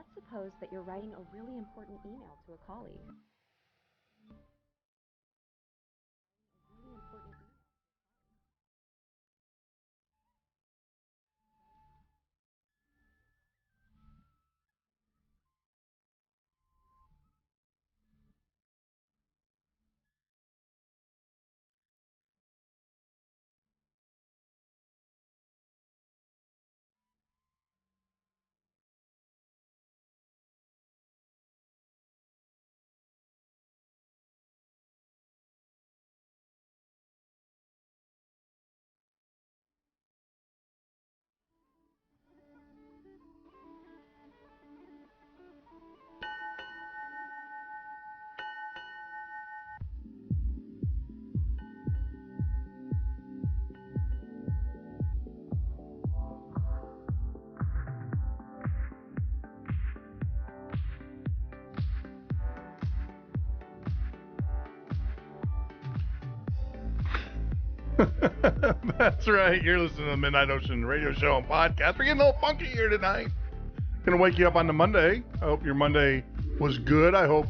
Let's suppose that you're writing a really important email to a colleague. That's right. You're listening to the Midnight Ocean radio show and podcast. We're getting a little funky here tonight. Gonna wake you up on the Monday. I hope your Monday was good. I hope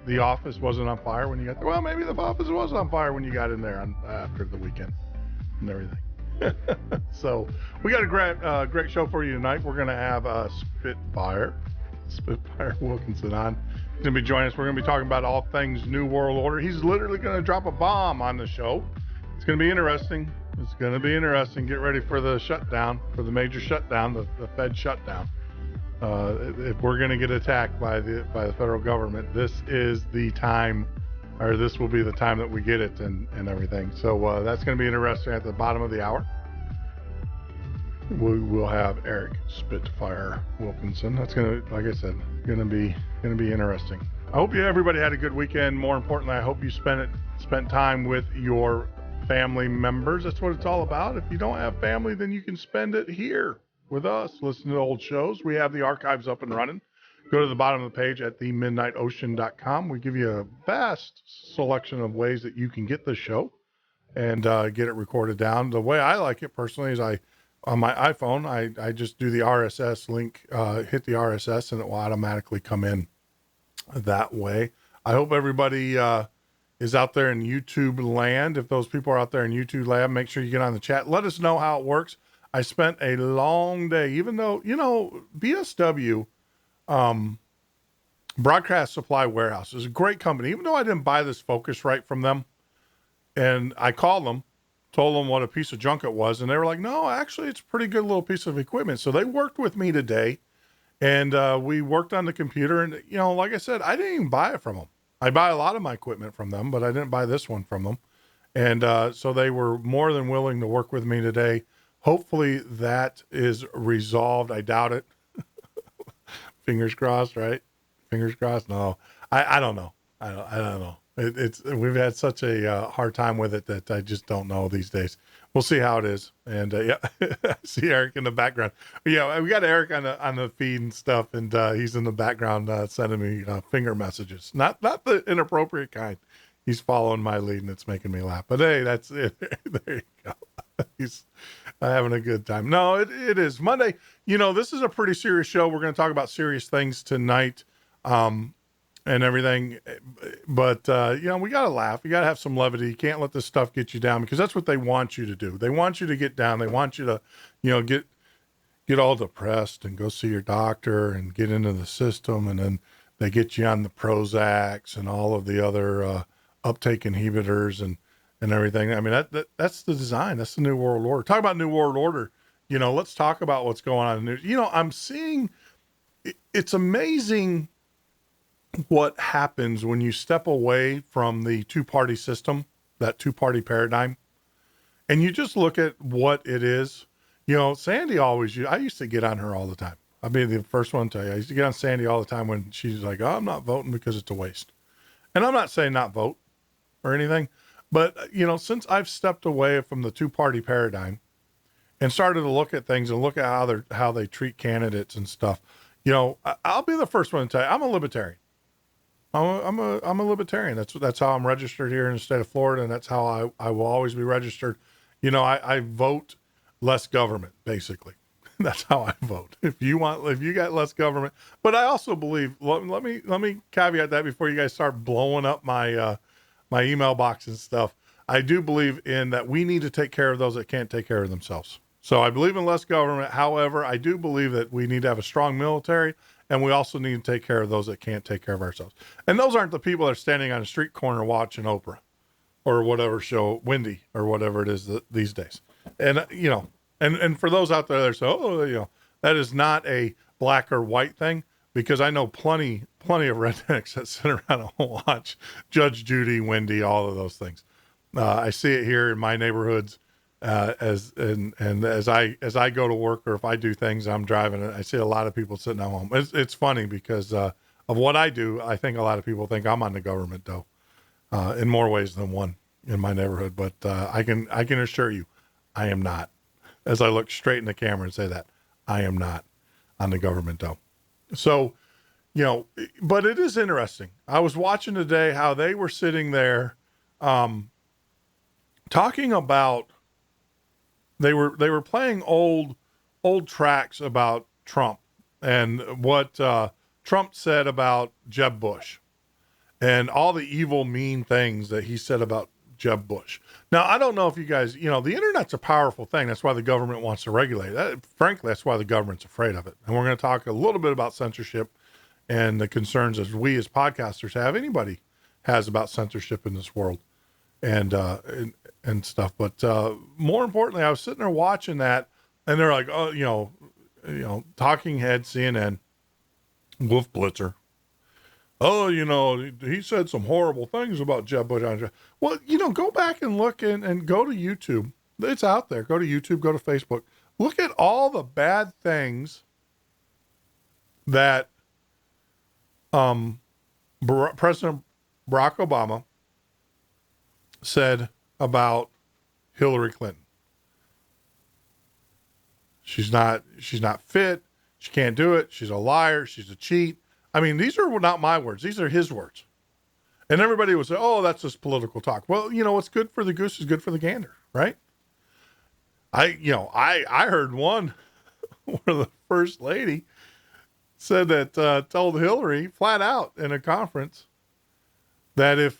the office wasn't on fire when you got there. Well, maybe the office was on fire when you got in there after the weekend and everything. So we got a great show for you tonight. We're gonna have SPITFIRE Wilkinson on. He's gonna be joining us. We're gonna be talking about all things New World Order. He's literally gonna drop a bomb on the show. It's going to be interesting. It's going to be interesting. Get ready for the shutdown, for the major shutdown, the Fed shutdown. If we're going to get attacked by the federal government, this is the time, or this will be the time that we get it and everything. So that's going to be interesting at the bottom of the hour. We'll have Eric SPITFIRE Wilkinson. That's going to, like I said, going to be interesting. I hope everybody had a good weekend. More importantly, I hope you spent time with your family members. That's what it's all about. If you don't have family, then you can spend it here with us. Listen to old shows. We have the archives up and running. Go to the bottom of the page at themidnightocean.com. We give you a vast selection of ways that you can get the show and get it recorded down. The way I like it personally is on my iPhone, I just do the RSS link, hit the RSS, and it will automatically come in that way. I hope everybody is out there in YouTube land. If those people are out there in YouTube land, make sure you get on the chat. Let us know how it works. I spent a long day, even though, BSW, Broadcast Supply Warehouse, is a great company. Even though I didn't buy this Focusrite from them, and I called them, told them what a piece of junk it was, and they were like, no, actually, it's a pretty good little piece of equipment. So they worked with me today, and we worked on the computer. And, like I said, I didn't even buy it from them. I buy a lot of my equipment from them, but I didn't buy this one from them. And so they were more than willing to work with me today. Hopefully that is resolved. I doubt it. Fingers crossed, right? Fingers crossed. No, I don't know. I don't know. We've had such a hard time with it that I just don't know these days. We'll see how it is. And yeah, I see Eric in the background. Yeah, we got Eric on the feed and stuff, and he's in the background sending me finger messages. Not the inappropriate kind. He's following my lead, and it's making me laugh. But hey, that's it. There you go. He's having a good time. No, it is Monday. This is a pretty serious show. We're going to talk about serious things tonight. And everything, but we got to laugh. You got to have some levity. You can't let this stuff get you down, because that's what they want you to do. They want you to get down. They want you to, get all depressed and go see your doctor and get into the system. And then they get you on the Prozacs and all of the other uptake inhibitors and everything. I mean, that's the design. That's the New World Order. Talk about New World Order. Let's talk about what's going on in the news. I'm seeing, it's amazing what happens when you step away from the two-party system, that two-party paradigm, and you just look at what it is. Sandy I used to get on her all the time. I'll be the first one to tell you. I used to get on Sandy all the time when she's like, oh, I'm not voting because it's a waste. And I'm not saying not vote or anything, but, since I've stepped away from the two-party paradigm and started to look at things and look at how they treat candidates and stuff, I'll be the first one to tell you, I'm a libertarian. I'm a libertarian. That's how I'm registered here in the state of Florida, and that's how I will always be registered. I vote less government, basically. That's how I vote. If you got less government, but I also believe, let me caveat that before you guys start blowing up my email box and stuff. I do believe in that we need to take care of those that can't take care of themselves. So I believe in less government. However, I do believe that we need to have a strong military, and we also need to take care of those that can't take care of ourselves. And those aren't the people that are standing on a street corner watching Oprah or whatever show, Wendy or whatever it is these days. And, and for those out there that say, that is not a black or white thing, because I know plenty of rednecks that sit around and watch Judge Judy, Wendy, all of those things. I see it here in my neighborhoods, as I go to work, or if I do things, I'm driving, I see a lot of people sitting at home. It's funny because, of what I do. I think a lot of people think I'm on the government though, in more ways than one in my neighborhood, but, I can assure you, I am not. As I look straight in the camera and say that, I am not on the government though. So, but it is interesting. I was watching today how they were sitting there, talking about, they were playing old tracks about Trump and what Trump said about Jeb Bush and all the evil, mean things that he said about Jeb Bush. Now, I don't know if you guys, the internet's a powerful thing. That's why the government wants to regulate it. Frankly, that's why the government's afraid of it. And we're going to talk a little bit about censorship and the concerns as we as podcasters have, anybody has, about censorship in this world and stuff. But more importantly, I was sitting there watching that, and they're like, talking head CNN, Wolf Blitzer. Oh, he said some horrible things about Jeb Bush. Well, go back and look and go to YouTube. It's out there. Go to YouTube, go to Facebook. Look at all the bad things that President Barack Obama said about Hillary Clinton. She's not fit. She can't do it. She's a liar. She's a cheat. I mean, these are not my words. These are his words. And everybody would say, oh, that's just political talk. Well, what's good for the goose is good for the gander, right? I heard one where the first lady said that, told Hillary flat out in a conference that if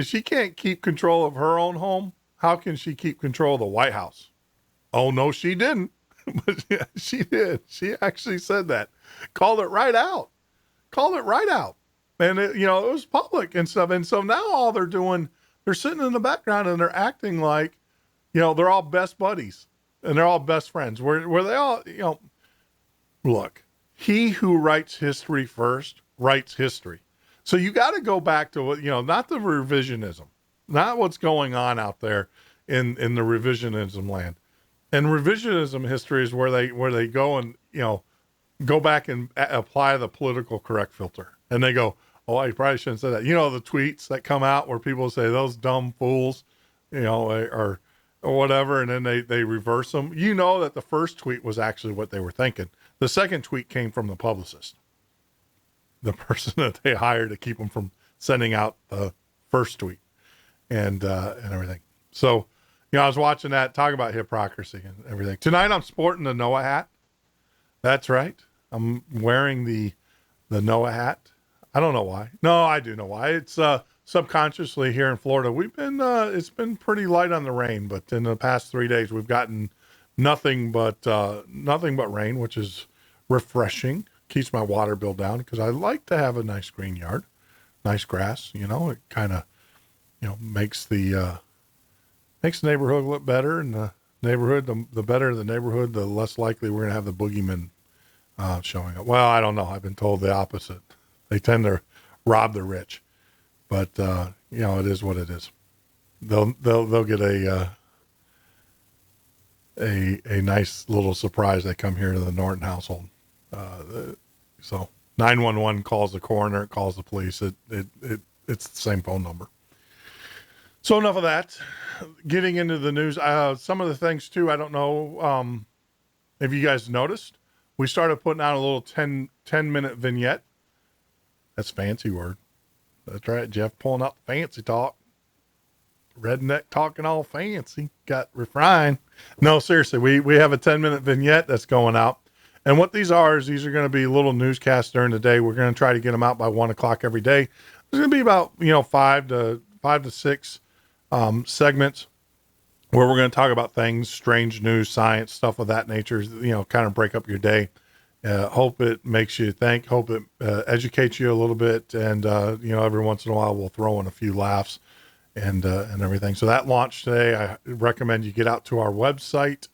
she can't keep control of her own home, how can she keep control of the White House? Oh, no, she didn't. But yeah, she did. She actually said that. Called it right out. And it was public and stuff. And so now all they're doing, they're sitting in the background and they're acting like, they're all best buddies and they're all best friends. Where they all, look, he who writes history first writes history. So you got to go back to what, not the revisionism, not what's going on out there in the revisionism land. And revisionism history is where they go and, go back and apply the political correct filter. And they go, oh, I probably shouldn't say that. The tweets that come out where people say those dumb fools, or whatever. And then they reverse them. That the first tweet was actually what they were thinking. The second tweet came from the publicist, the person that they hired to keep them from sending out the first tweet and everything. So, I was watching that, talking about hypocrisy and everything. Tonight I'm sporting the Noah hat. That's right. I'm wearing the Noah hat. I don't know why. No, I do know why. It's subconsciously here in Florida. We've been it's been pretty light on the rain, but in the past 3 days we've gotten nothing but rain, which is refreshing. Keeps my water bill down because I like to have a nice green yard, nice grass. It kind of makes the neighborhood look better, and the neighborhood, the better the neighborhood, the less likely we're going to have the boogeymen showing up. Well, I don't know. I've been told the opposite. They tend to rob the rich, but it is what it is. They'll get a nice little surprise. They come here to the Norton household. So 911 calls the coroner, it calls the police. It's the same phone number. So enough of that. Getting into the news, some of the things too, I don't know if you guys noticed, we started putting out a little 10-minute vignette. That's a fancy word. That's right, Jeff, pulling out the fancy talk. redneck talking all fancy, got refine. No, seriously, we have a 10-minute vignette that's going out. And what these are is these are going to be little newscasts during the day. We're going to try to get them out by 1:00 every day. There's going to be about, 5 to 6 segments where we're going to talk about things, strange news, science, stuff of that nature, kind of break up your day. Hope it makes you think, hope it educates you a little bit. And, every once in a while we'll throw in a few laughs and everything. So that launched today. I recommend you get out to our website,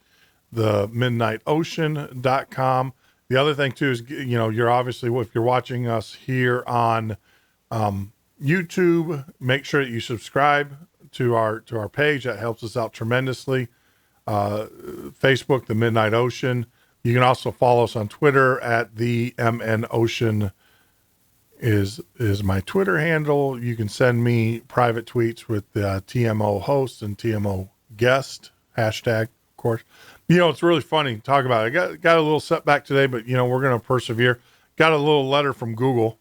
the midnightocean.com. The other thing too is, you're obviously, if you're watching us here on YouTube, make sure that you subscribe to our page. That helps us out tremendously. Facebook, the Midnight Ocean. You can also follow us on Twitter at the MN Ocean is my Twitter handle. You can send me private tweets with the TMO host and TMO guest hashtag, of course. It's really funny to talk about it. I got a little setback today, but we're going to persevere. Got a little letter from Google.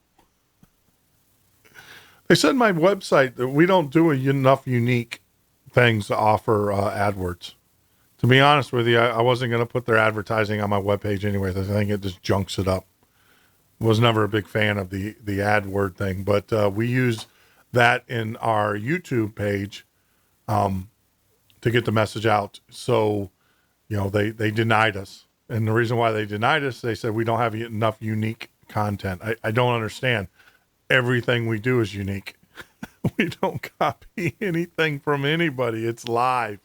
They said my website that we don't do enough unique things to offer AdWords. To be honest with you, I wasn't going to put their advertising on my webpage anyways. I think it just junks it up. Was never a big fan of the AdWord thing, but we use that in our YouTube page to get the message out. So, they denied us. And the reason why they denied us, they said we don't have enough unique content. I don't understand. Everything we do is unique. We don't copy anything from anybody. It's live.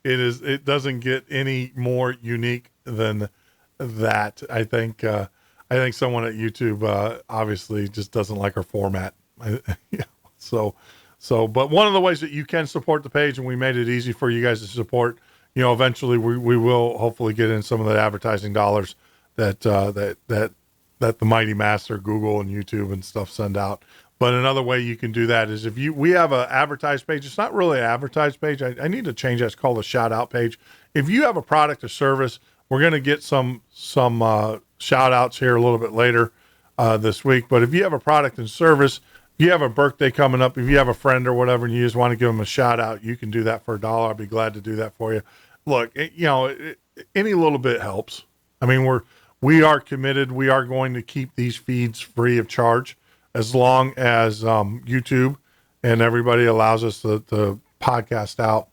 It doesn't get any more unique than that. I think someone at YouTube obviously just doesn't like our format. But one of the ways that you can support the page, and we made it easy for you guys to support, eventually we will hopefully get in some of the advertising dollars that the mighty master Google and YouTube and stuff send out. But another way you can do that is we have an advertised page. It's not really an advertised page. I need to change that. It's called a shout out page. If you have a product or service, we're going to get some shout outs here a little bit later this week. But if you have a product and service, if you have a birthday coming up, if you have a friend or whatever, and you just want to give them a shout out, you can do that for $1. I'll be glad to do that for you. Look, any little bit helps. I mean, we are committed. We are going to keep these feeds free of charge as long as YouTube and everybody allows us to podcast out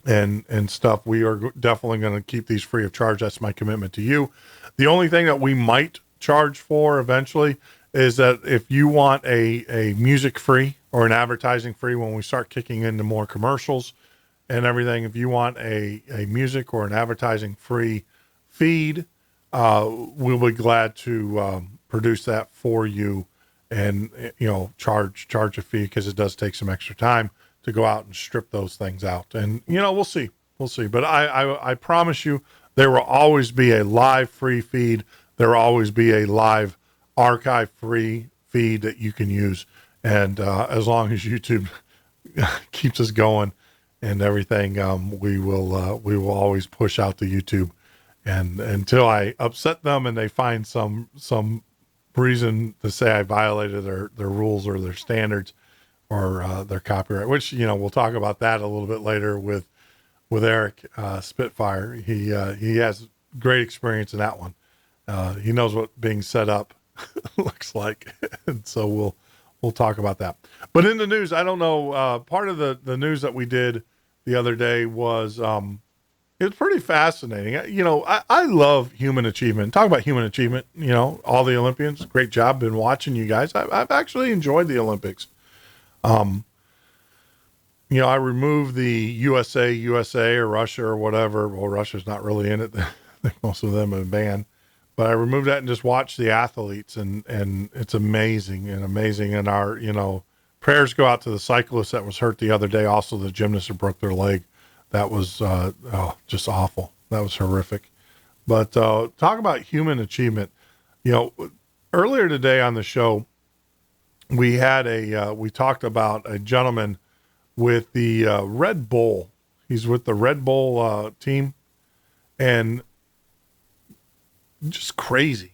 and stuff. We are definitely going to keep these free of charge. That's my commitment to you. The only thing that we might charge for eventually is that if you want a music free or an advertising free, when we start kicking into more commercials and everything, if you want a music or an advertising free feed, we'll be glad to produce that for you and charge a fee, because it does take some extra time to go out and strip those things out. And we'll see, but I promise you there will always be a live free feed. There will always be a live archive free feed that you can use, and as long as YouTube keeps us going and everything, we will always push out to YouTube, and until I upset them and they find some reason to say I violated their rules or their standards or their copyright, which we'll talk about that a little bit later with Eric Spitfire. He has great experience in that one. He knows what being set up looks like, and so we'll talk about that. But in the news, I don't know, part of the news that we did the other day was it was pretty fascinating. I love human achievement. Talk about human achievement, all the Olympians, great job. Been watching you guys. I've actually enjoyed the Olympics. I removed the USA or Russia or whatever. Well, Russia's not really in it. I think most of them have been banned. But I removed that and just watched the athletes, and it's amazing. And our, prayers go out to the cyclist that was hurt the other day. Also, the gymnast who broke their leg. That was just awful. That was horrific. But talk about human achievement. Earlier today on the show, we had we talked about a gentleman with the Red Bull. He's with the Red Bull team, and just crazy.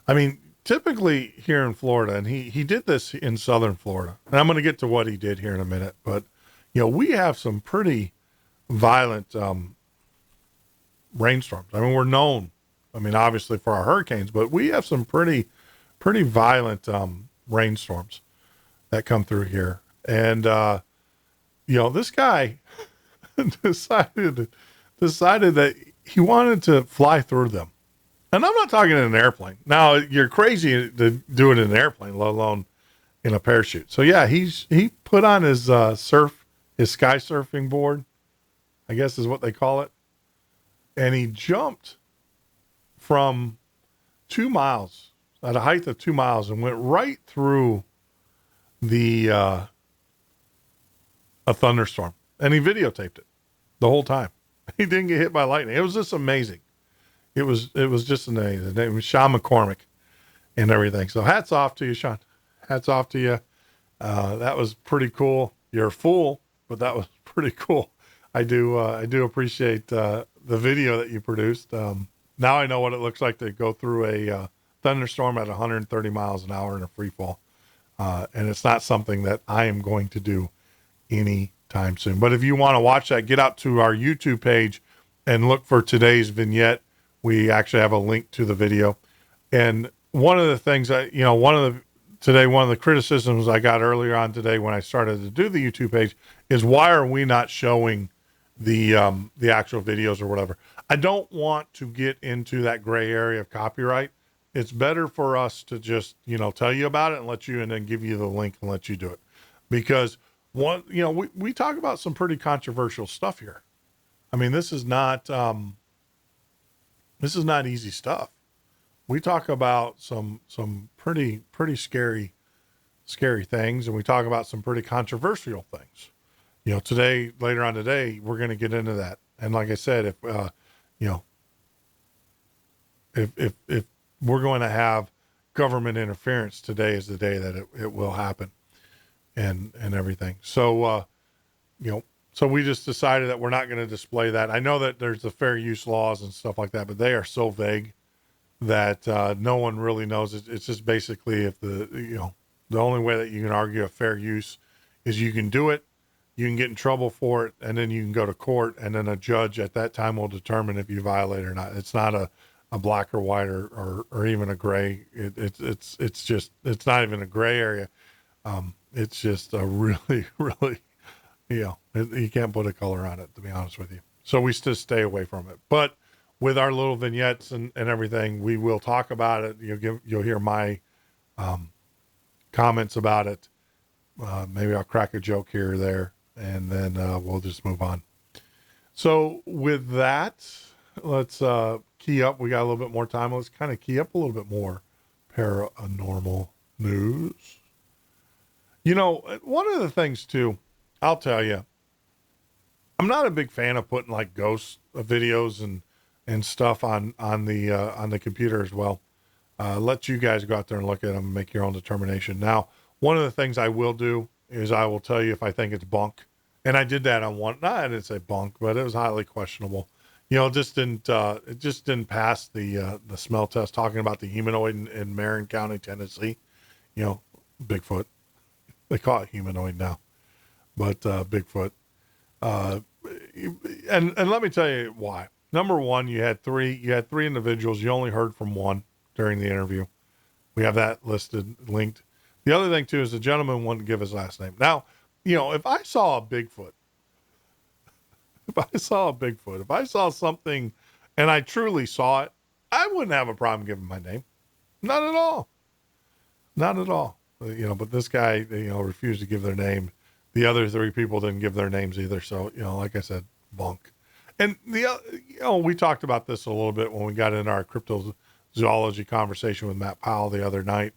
I mean, typically here in Florida, and he did this in Southern Florida, and I'm going to get to what he did here in a minute, but we have some pretty violent rainstorms. I mean, we're known, obviously for our hurricanes, but we have some pretty violent rainstorms that come through here. And, this guy decided that he wanted to fly through them. And I'm not talking in an airplane. Now, you're crazy to do it in an airplane, let alone in a parachute. So yeah, he put on his his sky surfing board, I guess is what they call it. And he jumped from 2 miles at a height of 2 miles and went right through a thunderstorm. And he videotaped it the whole time. He didn't get hit by lightning. It was just amazing. It was just amazing. His name was Sean McCormick and everything. So hats off to you, Sean. Hats off to you. That was pretty cool. You're a fool, but that was pretty cool. I do appreciate the video that you produced. Now I know what it looks like to go through a thunderstorm at 130 miles an hour in a free fall. And it's not something that I am going to do anytime soon. But if you want to watch that, get out to our YouTube page and look for today's vignette. We actually have a link to the video. And one of the things one of the criticisms I got earlier on today when I started to do the YouTube page is, why are we not showing the actual videos or whatever? I don't want to get into that gray area of copyright. It's better for us to just, tell you about it and then give you the link and let you do it. Because we talk about some pretty controversial stuff here. This is not easy stuff. We talk about some pretty scary things, and we talk about some pretty controversial things. Later on today, we're going to get into that. And like I said, if we're going to have government interference, today is the day that it will happen, and everything. So, so we just decided that we're not going to display that. I know that there's the fair use laws and stuff like that, but they are so vague that no one really knows. It's just basically, if the only way that you can argue a fair use is you can do it, you can get in trouble for it, and then you can go to court, and then a judge at that time will determine if you violate or not. It's not a black or white or even a gray. It's not even a gray area. It's just a really, really, you can't put a color on it, to be honest with you. So we just stay away from it. But with our little vignettes and everything, we will talk about it. You'll hear my comments about it. Maybe I'll crack a joke here or there, and then we'll just move on. So with that, let's key up. We got a little bit more time. Let's kind of key up a little bit more paranormal news. One of the things too, I'll tell you, I'm not a big fan of putting like ghost videos and stuff on the computer as well. Let you guys go out there and look at them and make your own determination. Now, one of the things I will do is I will tell you if I think it's bunk. And I did that on one. No, I didn't say bunk, but it was highly questionable. It just didn't pass the smell test. Talking about the humanoid in Marin County, Tennessee. Bigfoot. They call it humanoid now, but Bigfoot. And let me tell you why. Number one, you had three individuals. You only heard from one during the interview. We have that linked. The other thing too is the gentleman wouldn't give his last name. Now, if I saw a Bigfoot, if I saw something and I truly saw it, I wouldn't have a problem giving my name. Not at all. Not at all. But this guy, refused to give their name. The other three people didn't give their names either. So, like I said, bunk. And we talked about this a little bit when we got in our cryptozoology conversation with Matt Powell the other night.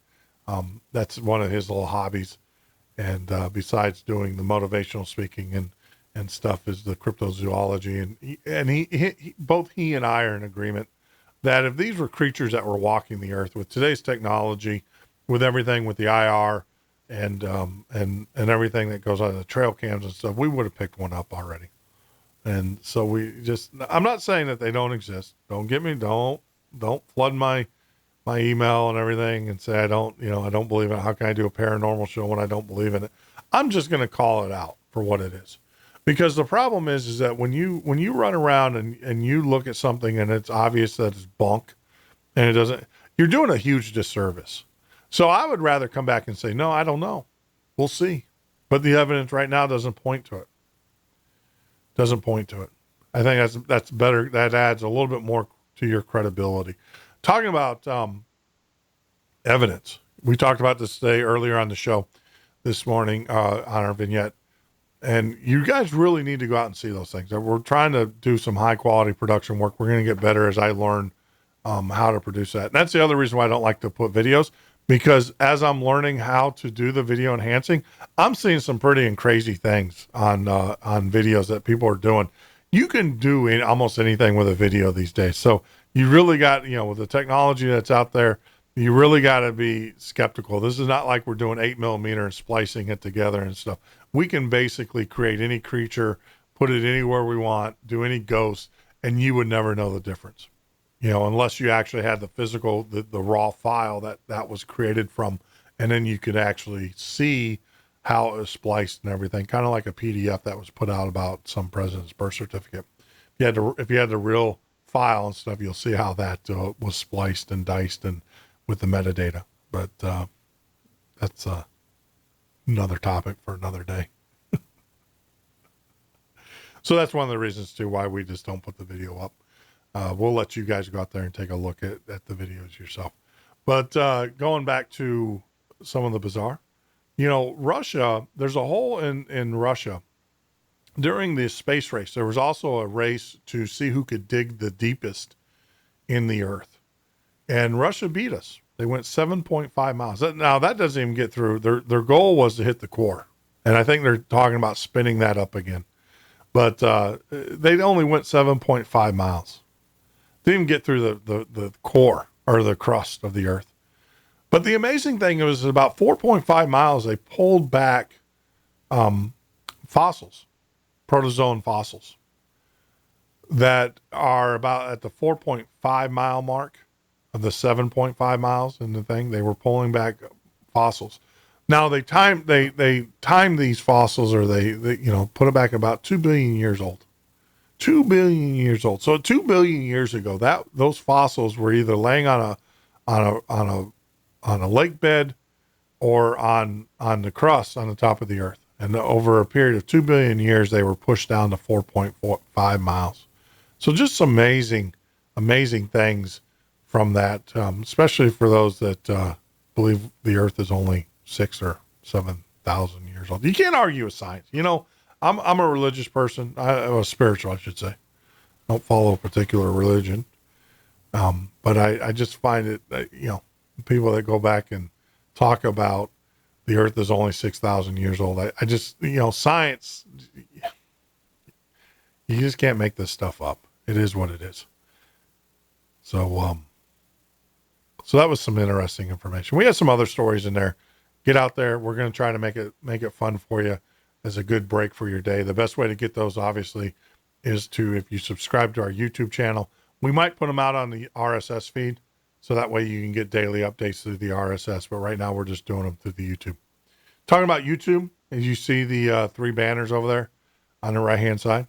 That's one of his little hobbies. And besides doing the motivational speaking and stuff, is the cryptozoology. And he both he and I are in agreement that if these were creatures that were walking the earth with today's technology, with everything with the IR and everything that goes on the trail cams and stuff, we would have picked one up already. And so I'm not saying that they don't exist. Don't flood my email and everything and say, I don't believe in it. How can I do a paranormal show when I don't believe in it? I'm just going to call it out for what it is. Because the problem is that when you run around and you look at something and it's obvious that it's bunk and it doesn't, you're doing a huge disservice. So I would rather come back and say, no, I don't know. We'll see. But the evidence right now doesn't point to it. Doesn't point to it. I think that's better. That adds a little bit more to your credibility. Talking about evidence. We talked about this today earlier on the show this morning on our vignette. And you guys really need to go out and see those things. We're trying to do some high quality production work. We're going to get better as I learn how to produce that. And that's the other reason why I don't like to put videos, because as I'm learning how to do the video enhancing, I'm seeing some pretty and crazy things on videos that people are doing. You can do almost anything with a video these days. So you really got, with the technology that's out there, you really got to be skeptical. This is not like we're doing 8mm and splicing it together and stuff. We can basically create any creature, put it anywhere we want, do any ghost, and you would never know the difference, unless you actually had the physical, the raw file that was created from, and then you could actually see how it was spliced and everything, kind of like a PDF that was put out about some president's birth certificate. If you had the real file and stuff, you'll see how that was spliced and diced and with the metadata. But that's another topic for another day. So that's one of the reasons too why we just don't put the video up. We'll let you guys go out there and take a look at the videos yourself. But going back to some of the bizarre, Russia, there's a hole in Russia. During the space race, there was also a race to see who could dig the deepest in the earth. And Russia beat us. They went 7.5 miles. Now, that doesn't even get through. Their goal was to hit the core. And I think they're talking about spinning that up again. But they only went 7.5 miles. Didn't even get through the core or the crust of the earth. But the amazing thing was about 4.5 miles, they pulled back fossils, protozoan fossils, that are about at the 4.5 mile mark of the 7.5 miles in the thing. They were pulling back fossils. Now they timed these fossils, or they put it back about 2 billion years old. 2 billion years old. So 2 billion years ago, those fossils were either laying on a lake bed or on the crust on the top of the earth. And over a period of 2 billion years, they were pushed down to 4.5 miles. So just amazing things from that, especially for those that believe the earth is only 6,000 or 7,000 years old. You can't argue with science. I'm a religious person. I'm a spiritual, I should say. I don't follow a particular religion. But I just find it, people that go back and talk about the earth is only 6,000 years old. I just, science, you just can't make this stuff up. It is what it is. So that was some interesting information. We had some other stories in there. Get out there. We're going to try to make it fun for you as a good break for your day. The best way to get those, obviously, is if you subscribe to our YouTube channel. We might put them out on the RSS feed, so that way you can get daily updates through the RSS. But right now we're just doing them through the YouTube. Talking about YouTube, as you see the 3 banners over there on the right-hand side.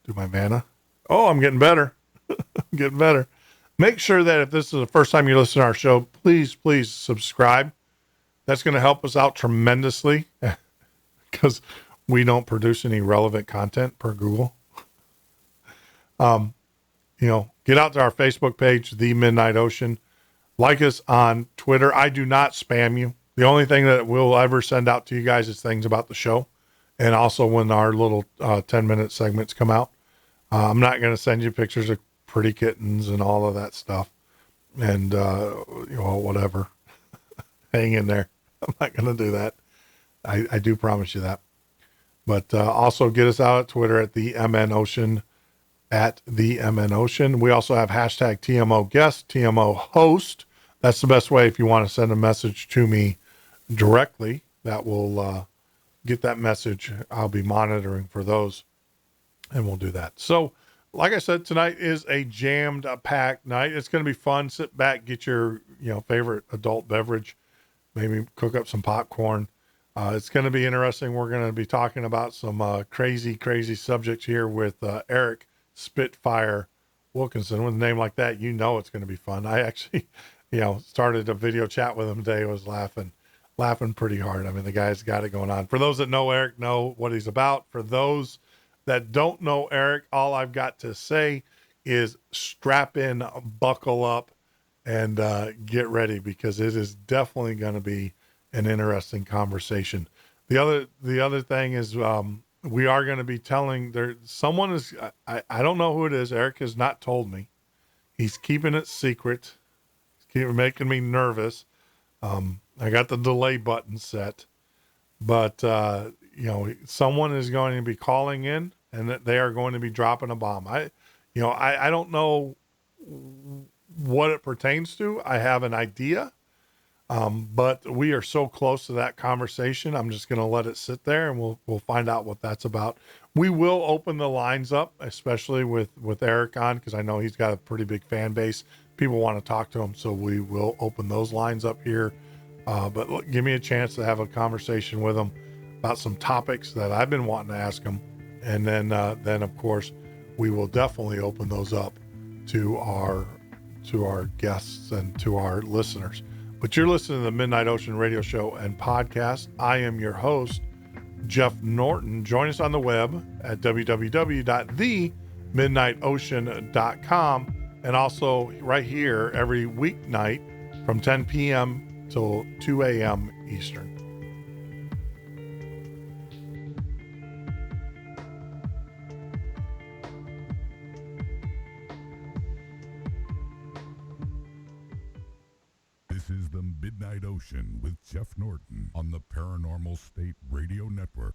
Do my banner. Oh, I'm getting better. I'm getting better. Make sure that if this is the first time you listen to our show, please subscribe. That's going to help us out tremendously because we don't produce any relevant content per Google. Get out to our Facebook page, The Midnight Ocean. Like us on Twitter. I do not spam you. The only thing that we'll ever send out to you guys is things about the show. And also when our little 10-minute segments come out. I'm not going to send you pictures of pretty kittens and all of that stuff. And, whatever. Hang in there. I'm not going to do that. I do promise you that. But also get us out at Twitter at the MN Ocean, at the MN Ocean. We also have hashtag TMO guest, TMO host. That's the best way if you want to send a message to me directly. That will get that message. I'll be monitoring for those, and we'll do that. So, like I said, tonight is a jammed packed night. It's going to be fun. Sit back, get your favorite adult beverage, maybe cook up some popcorn. It's going to be interesting. We're going to be talking about some crazy subjects here with Eric Spitfire Wilkinson. With a name like that, you know it's going to be fun. I actually, started a video chat with him today. I was laughing pretty hard. I mean, the guy's got it going on. For those that know Eric, know what he's about. For those that don't know Eric, all I've got to say is strap in, buckle up, and get ready, because it is definitely going to be an interesting conversation. The other thing is we are going to be telling someone is, I don't know who it is. Eric has not told me. He's keeping it secret. He's making me nervous. I got the delay button set, but someone is going to be calling in, and that they are going to be dropping a bomb. I don't know what it pertains to. I have an idea. But we are so close to that conversation. I'm just going to let it sit there, and we'll find out what that's about. We will open the lines up, especially with Eric on, because I know he's got a pretty big fan base. People want to talk to him, so we will open those lines up here. But look, give me a chance to have a conversation with him about some topics that I've been wanting to ask him, and then of course we will definitely open those up to our guests and to our listeners. But you're listening to the Midnight Ocean Radio Show and Podcast. I am your host, Jeff Norton. Join us on the web at www.themidnightocean.com, and also right here every weeknight from 10 p.m. till 2 a.m. Eastern. This is the Midnight Ocean with Jeff Norton on the Paranormal State Radio Network.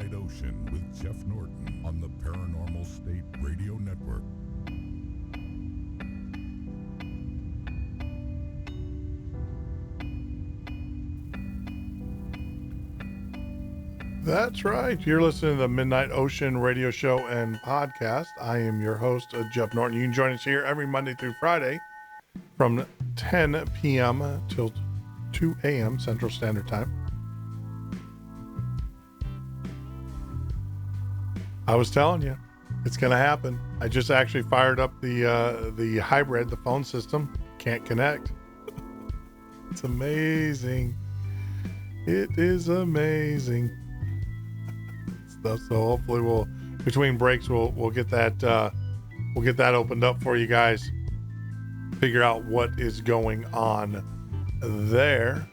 Midnight Ocean with Jeff Norton on the Paranormal State Radio Network. That's right. You're listening to the Midnight Ocean radio show and podcast. I am your host, Jeff Norton. You can join us here every Monday through Friday from 10 p.m. till 2 a.m. Central Standard Time. I was telling you, it's going to happen. I just actually fired up the hybrid, the phone system. Can't connect. It's amazing. It is amazing. So hopefully we'll, between breaks, we'll get that opened up for you guys. Figure out what is going on there.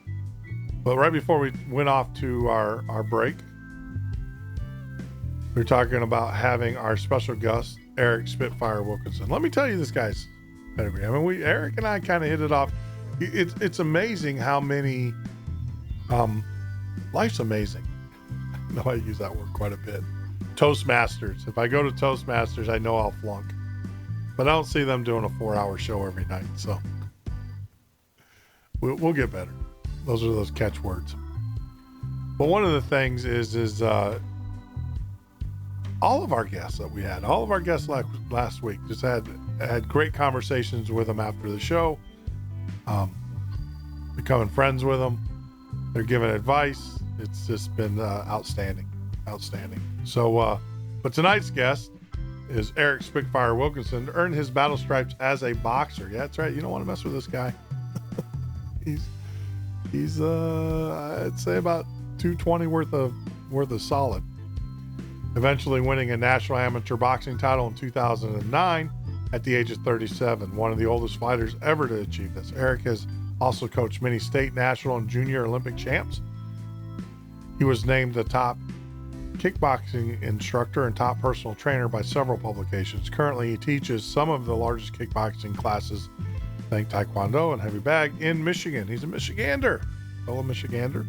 But right before we went off to our break, we were talking about having our special guest, Eric Spitfire Wilkinson. Let me tell you this guy's pedigree. I mean, Eric and I kind of hit it off. It's amazing how many, life's amazing. I know I use that word quite a bit. Toastmasters. If I go to Toastmasters, I know I'll flunk. But I don't see them doing a 4-hour show every night. So we'll get better. Those are those catchwords. But one of the things is all of our guests that we had, all of our guests last week, just had great conversations with them after the show, becoming friends with them. They're giving advice. It's just been outstanding. So, but tonight's guest is Eric Spitfire Wilkinson, earned his battle stripes as a boxer. Yeah, that's right. You don't want to mess with this guy. he's I'd say about 220 worth of solid. Eventually winning a national amateur boxing title in 2009 at the age of 37, one of the oldest fighters ever to achieve this. Eric has also coached many state, national, and junior Olympic champs. He was named the top kickboxing instructor and top personal trainer by several publications. Currently, he teaches some of the largest kickboxing classes, like Taekwondo and heavy bag, in Michigan. He's a Michigander, fellow Michigander.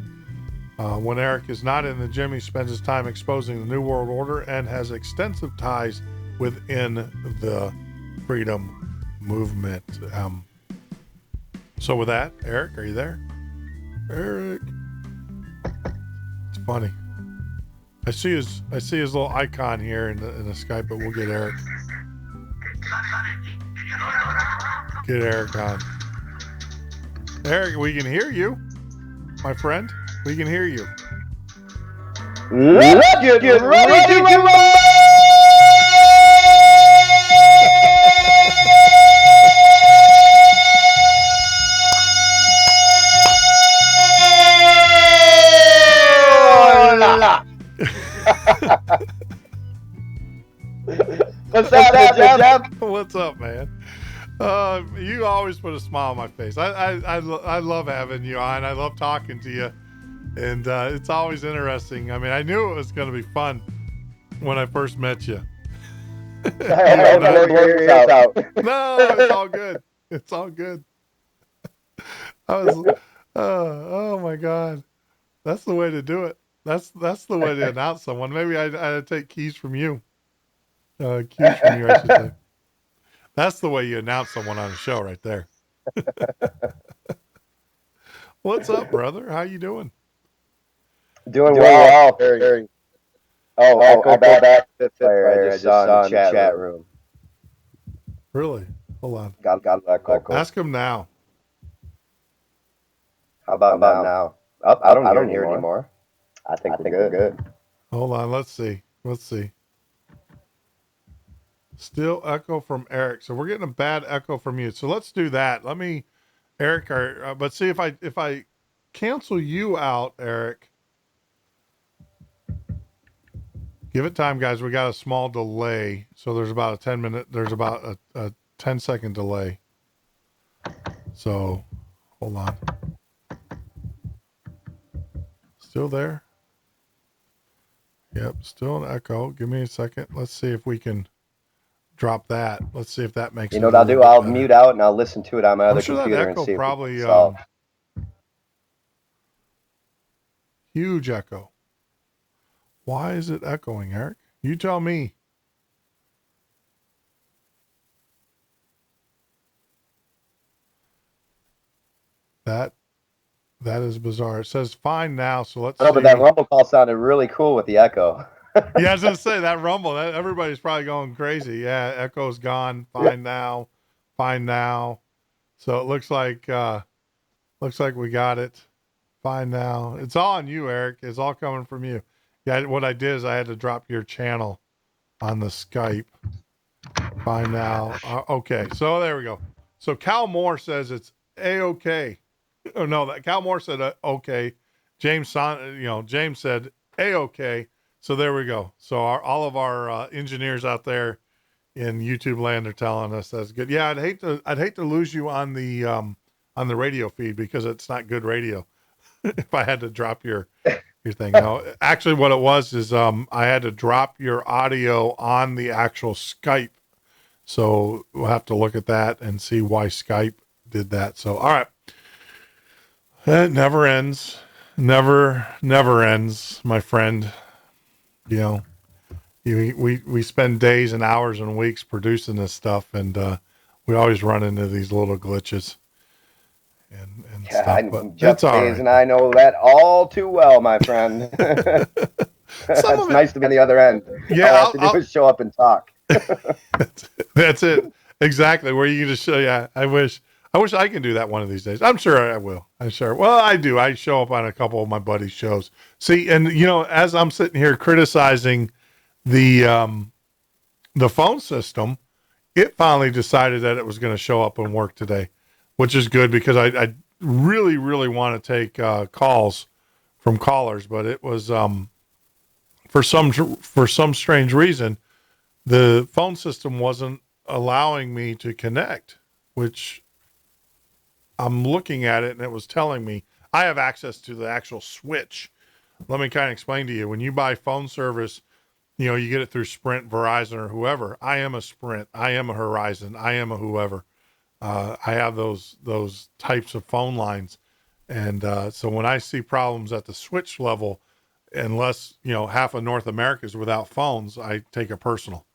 When Eric is not in the gym, he spends his time exposing the New World Order and has extensive ties within the freedom movement. So with that, Eric, are you there? Eric. It's funny. I see his little icon here in the Skype, but we'll get Eric. Get Eric on. Eric, we can hear you, my friend. We can hear you. Let's get ready to rumble! What's up, Jeff? What's up, man? You always put a smile on my face. I love having you on. I love talking to you. And it's always interesting. I mean, I knew it was going to be fun when I first met you. No, it's all good. It's all good. Oh my God. That's the way to do it. That's the way to announce someone. Maybe I'd take keys from you. I should say. That's the way you announce someone on a show right there. What's up, brother? How you doing? Doing well. Very. Oh, I bet SPITFIRE. I just saw in the chat room. Really? Hold on. Got that call. Ask him now. How about now? I don't hear anymore. I think we're good. Hold on. Let's see. Still echo from Eric. So we're getting a bad echo from you. So let's do that. Let me, Eric, but see if I cancel you out, Eric. Give it time, guys. We got a small delay. So there's about a 10-second delay. So hold on. Still there? Yep, still an echo. Give me a second. Let's see if we can drop that. Let's see if that makes You know what I'll do? I'll mute out and I'll listen to it on my other sure computer that echo and see if probably it's solved. Huge echo. Why is it echoing, Eric? You tell me. That is bizarre. It says fine now, so let's see. But that rumble call sounded really cool with the echo. Yeah, I was gonna say that rumble. Everybody's probably going crazy. Yeah, echo's gone. Fine now. Fine now. So it looks like we got it. Fine now. It's all on you, Eric. It's all coming from you. Yeah, what I did is I had to drop your channel on the Skype. Fine now. Okay, so there we go. So Cal Moore says it's A-okay. Oh no, that Cal Moore said okay. James said A-okay. So there we go. So all of our engineers out there in YouTube land are telling us that's good. Yeah, I'd hate to lose you on the radio feed because it's not good radio. If I had to drop your thing. No, actually what it was is I had to drop your audio on the actual Skype. So we'll have to look at that and see why Skype did that. So all right. It never ends. Never ends, my friend. You know, we spend days and hours and weeks producing this stuff, and we always run into these little glitches and stuff. But that's all right. And I know that all too well, my friend. It's nice to be on the other end. Yeah, all I have to do is show up and talk. That's it. Exactly. Where you can just show. Yeah, I wish I can do that one of these days. I'm sure I will. I'm sure. Well, I do. I show up on a couple of my buddies' shows. See, and as I'm sitting here criticizing the phone system, it finally decided that it was going to show up and work today, which is good because I really, really want to take calls from callers, but it was for some strange reason, the phone system wasn't allowing me to connect, which I'm looking at it and it was telling me I have access to the actual switch. Let me kind of explain to you. When you buy phone service, you get it through Sprint, Verizon, or whoever. I am a Sprint. I am a Horizon. I am a whoever. I have those types of phone lines. And so when I see problems at the switch level, unless, half of North America is without phones, I take it personal.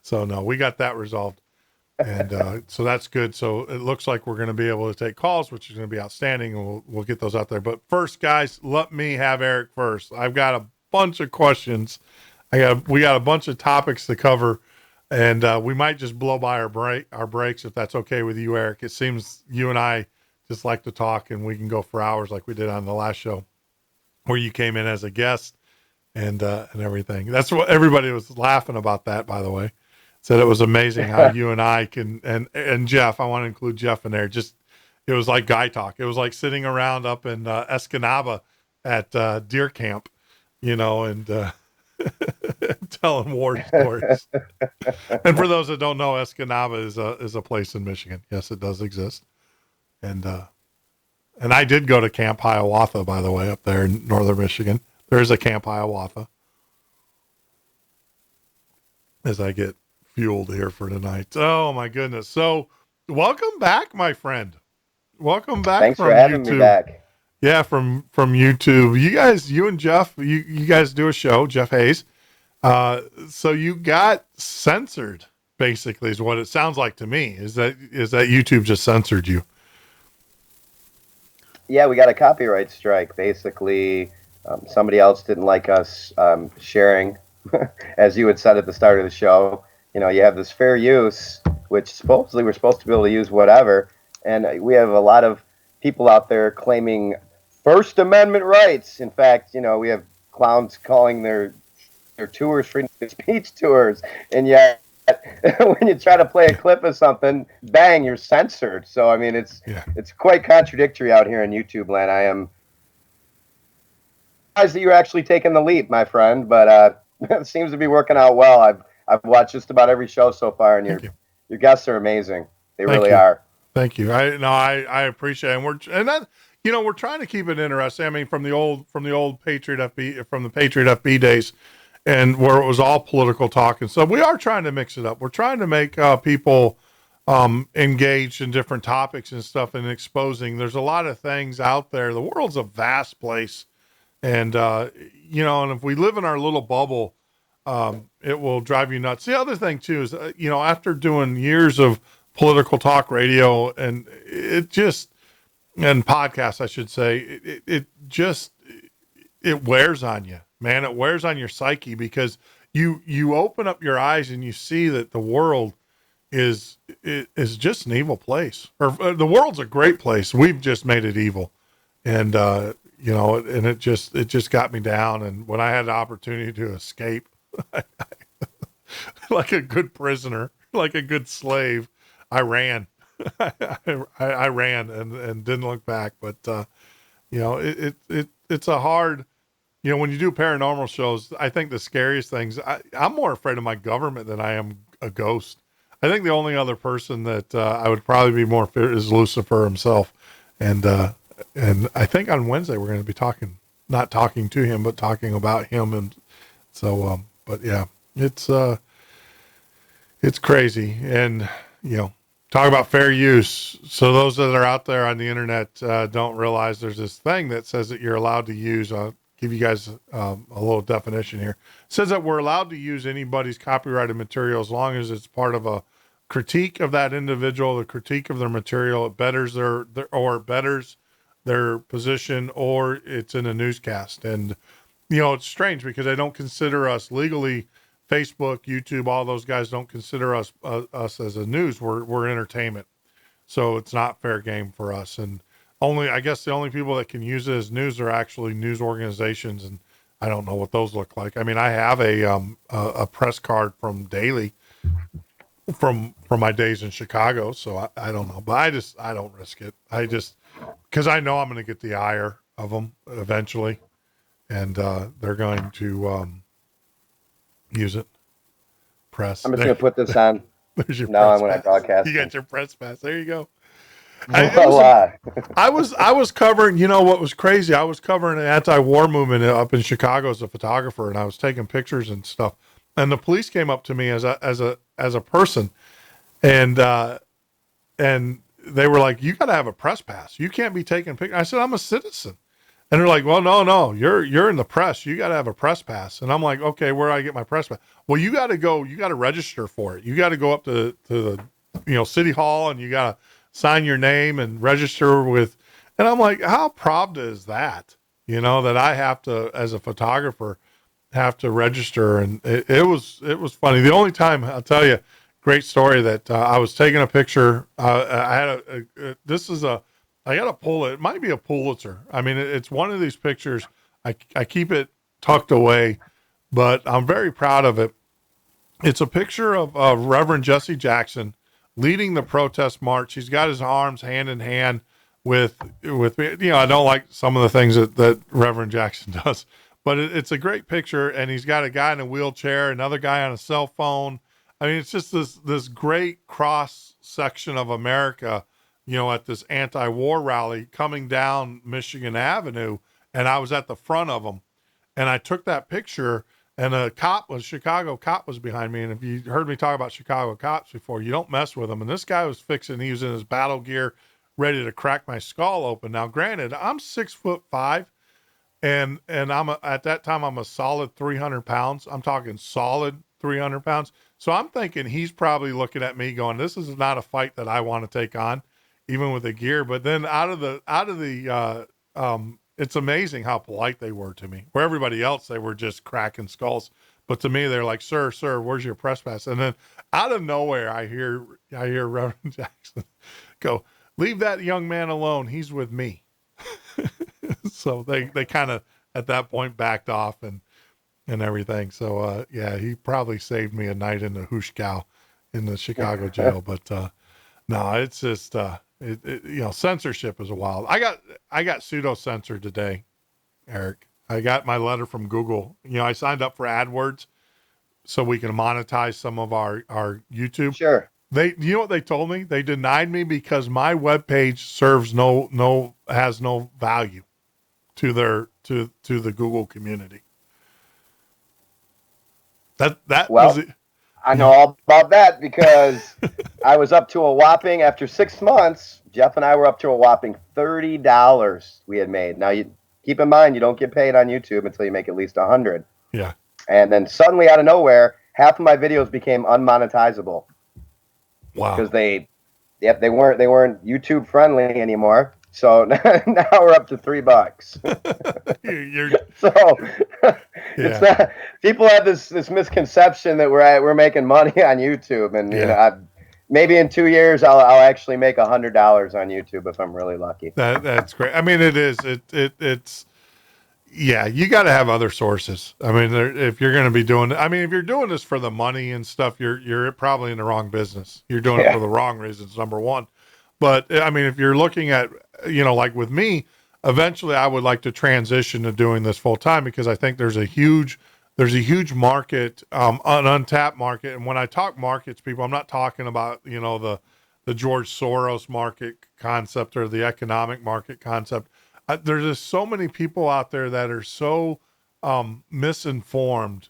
So no, we got that resolved. And so that's good. So it looks like we're going to be able to take calls, which is going to be outstanding. And we'll get those out there. But first, guys, let me have Eric first. I've got a bunch of questions. We got a bunch of topics to cover, and we might just blow by our breaks if that's okay with you, Eric. It seems you and I just like to talk, and we can go for hours like we did on the last show where you came in as a guest and everything. That's what everybody was laughing about that, by the way. Said it was amazing how you and I can, and Jeff, I want to include Jeff in there. Just, it was like guy talk. It was like sitting around up in Escanaba at deer camp, and telling war stories. And for those that don't know, Escanaba is a place in Michigan. Yes, it does exist. And I did go to Camp Hiawatha, by the way, up there in northern Michigan. There is a Camp Hiawatha. As I get fueled here for tonight. Oh my goodness. So welcome back, my friend. Welcome back. Thanks for having me back. Yeah, from YouTube. You and Jeff, you guys do a show, Jeff Hayes. So you got censored, basically, is what it sounds like to me. Is that YouTube just censored you? Yeah, we got a copyright strike. Basically, somebody else didn't like us sharing, as you had said at the start of the show. You have this fair use, which supposedly we're supposed to be able to use whatever. And we have a lot of people out there claiming First Amendment rights. In fact, we have clowns calling their tours freedom of speech tours. And yet, when you try to play a clip of something, bang, you're censored. So, I mean, it's quite contradictory out here in YouTube land. I am surprised that you're actually taking the lead, my friend. But it seems to be working out well. I've watched just about every show so far, and your guests are amazing. They really are. Thank you. I appreciate it. We're trying to keep it interesting. I mean, from the old Patriot FB days, and where it was all political talk and stuff. We are trying to mix it up. We're trying to make people engaged in different topics and stuff, and exposing. There's a lot of things out there. The world's a vast place, And, and if we live in our little bubble, it will drive you nuts. The other thing too is, after doing years of political talk radio and and podcasts, I should say, it wears on you, man. It wears on your psyche because you open up your eyes and you see that the world is just an evil place, or the world's a great place. We've just made it evil. And, and it just got me down. And when I had the opportunity to escape, like a good prisoner, like a good slave, I ran. I ran and didn't look back. But it's a hard, when you do paranormal shows, I think the scariest things, I'm more afraid of my government than I am a ghost. I think the only other person that I would probably be more fear is Lucifer himself. And I think on Wednesday we're going to be not talking to him, but talking about him. And so, but yeah, it's crazy. And, talk about fair use. So those that are out there on the internet don't realize there's this thing that says that you're allowed to use. I'll give you guys a little definition here. It says that we're allowed to use anybody's copyrighted material as long as it's part of a critique of that individual, the critique of their material. It betters their position, or it's in a newscast. And, it's strange because they don't consider us legally. Facebook, YouTube, all those guys don't consider us as a news. We're entertainment. So it's not fair game for us. And I guess the only people that can use it as news are actually news organizations. And I don't know what those look like. I mean, I have a press card from Daily from my days in Chicago. So I don't know, but I don't risk it. Cause I know I'm going to get the ire of them eventually. And they're going to, use it. Press. I'm just going to put this on. There's your now press when I broadcast. You got your press pass. There you go. I was covering, what was crazy? I was covering an anti-war movement up in Chicago as a photographer, and I was taking pictures and stuff. And the police came up to me as a person, and they were like, "You got to have a press pass. You can't be taking pictures." I said, "I'm a citizen." And they're like, "Well, no, you're in the press. You got to have a press pass." And I'm like, "Okay, where do I get my press pass?" "Well, you got to register for it. You got to go up to the, City Hall, and you got to sign your name and register with." And I'm like, how Pravda is that? That I have to, as a photographer, have to register. And it was funny. The only time, I'll tell you, great story, that I was taking a picture. I had I got to pull it. It might be a Pulitzer. I mean, it's one of these pictures. I keep it tucked away, but I'm very proud of it. It's a picture of Reverend Jesse Jackson leading the protest march. He's got his arms hand in hand with me. I don't like some of the things that Reverend Jackson does, but it's a great picture. And he's got a guy in a wheelchair, another guy on a cell phone. I mean, it's just this great cross section of America, at this anti-war rally coming down Michigan Avenue. And I was at the front of them, and I took that picture, and a Chicago cop was behind me. And if you heard me talk about Chicago cops before, you don't mess with them. And this guy he was in his battle gear, ready to crack my skull open. Now, granted, I'm 6'5", and at that time, I'm a solid 300 pounds. I'm talking solid 300 pounds. So I'm thinking he's probably looking at me going, "This is not a fight that I want to take on, even with the gear." But then out of the it's amazing how polite they were to me. Where everybody else, they were just cracking skulls. But to me, they're like, sir, where's your press pass?" And then out of nowhere, I hear Reverend Jackson go, "Leave that young man alone. He's with me." So they kind of at that point backed off and everything. So yeah, he probably saved me a night in the Hushkow in the Chicago jail. But no, it's just censorship is a wild. I got pseudo censored today, Eric. I got my letter from Google. I signed up for AdWords so we can monetize some of our YouTube. Sure. You know what they told me? They denied me because my webpage has no value to the Google community. I know all about that because I was up to a whopping, after 6 months, Jeff and I were up to a whopping $30 we had made. Now, keep in mind, you don't get paid on YouTube until you make at least 100. Yeah. And then suddenly out of nowhere, half of my videos became unmonetizable. Wow. Because they weren't YouTube friendly anymore. So now we're up to $3. So it's not, people have this misconception that we're making money on YouTube, and you know, maybe in 2 years I'll actually make $100 on YouTube if I'm really lucky. That's great. I mean, it's you got to have other sources. I mean, if you're going to be doing, I mean, if you're doing this for the money and stuff, you're probably in the wrong business. You're doing it for the wrong reasons, number one. But I mean, if you're looking at, like with me, eventually I would like to transition to doing this full time, because I think there's a huge market, an untapped market. And when I talk markets, people, I'm not talking about, the George Soros market concept or the economic market concept. There's just so many people out there that are so misinformed,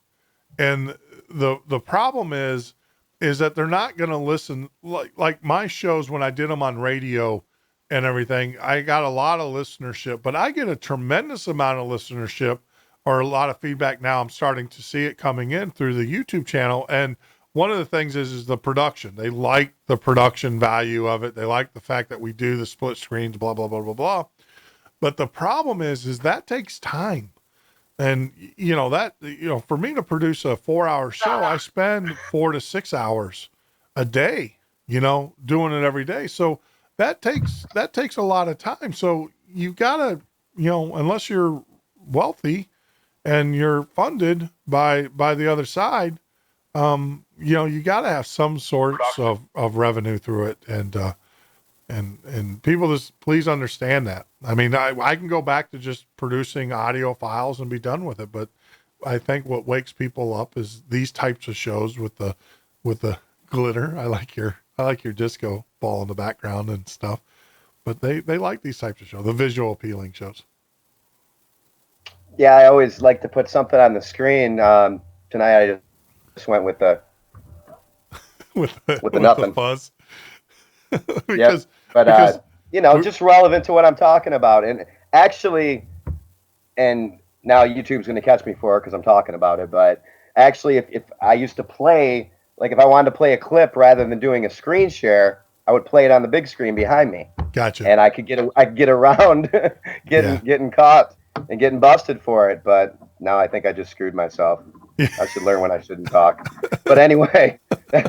and the problem is that they're not going to listen. Like my shows, when I did them on radio and everything, I got a lot of listenership, but I get a tremendous amount of listenership or a lot of feedback now. I'm starting to see it coming in through the YouTube channel, and one of the things is the production. They like the production value of it. They like the fact that we do the split screens, blah blah blah blah blah. But the problem is that takes time. And, for me to produce a 4-hour show, I spend 4 to 6 hours a day, doing it every day. So that takes a lot of time. So you gotta, unless you're wealthy and you're funded by the other side, you gotta have some sorts of revenue through it. And people, just please understand that. I mean, I can go back to just producing audio files and be done with it, but I think what wakes people up is these types of shows with the glitter. I like your disco ball in the background and stuff, but they like these types of shows, the visual appealing shows. Yeah, I always like to put something on the screen. Tonight I just went with the with the nothing. The fuzz. Because just relevant to what I'm talking about. And actually, and now YouTube's going to catch me for it because I'm talking about it, but actually if I used to play, like if I wanted to play a clip rather than doing a screen share, I would play it on the big screen behind me. Gotcha. And I could get around getting caught and getting busted for it. But now I think I just screwed myself. I should learn when I shouldn't talk. But anyway, I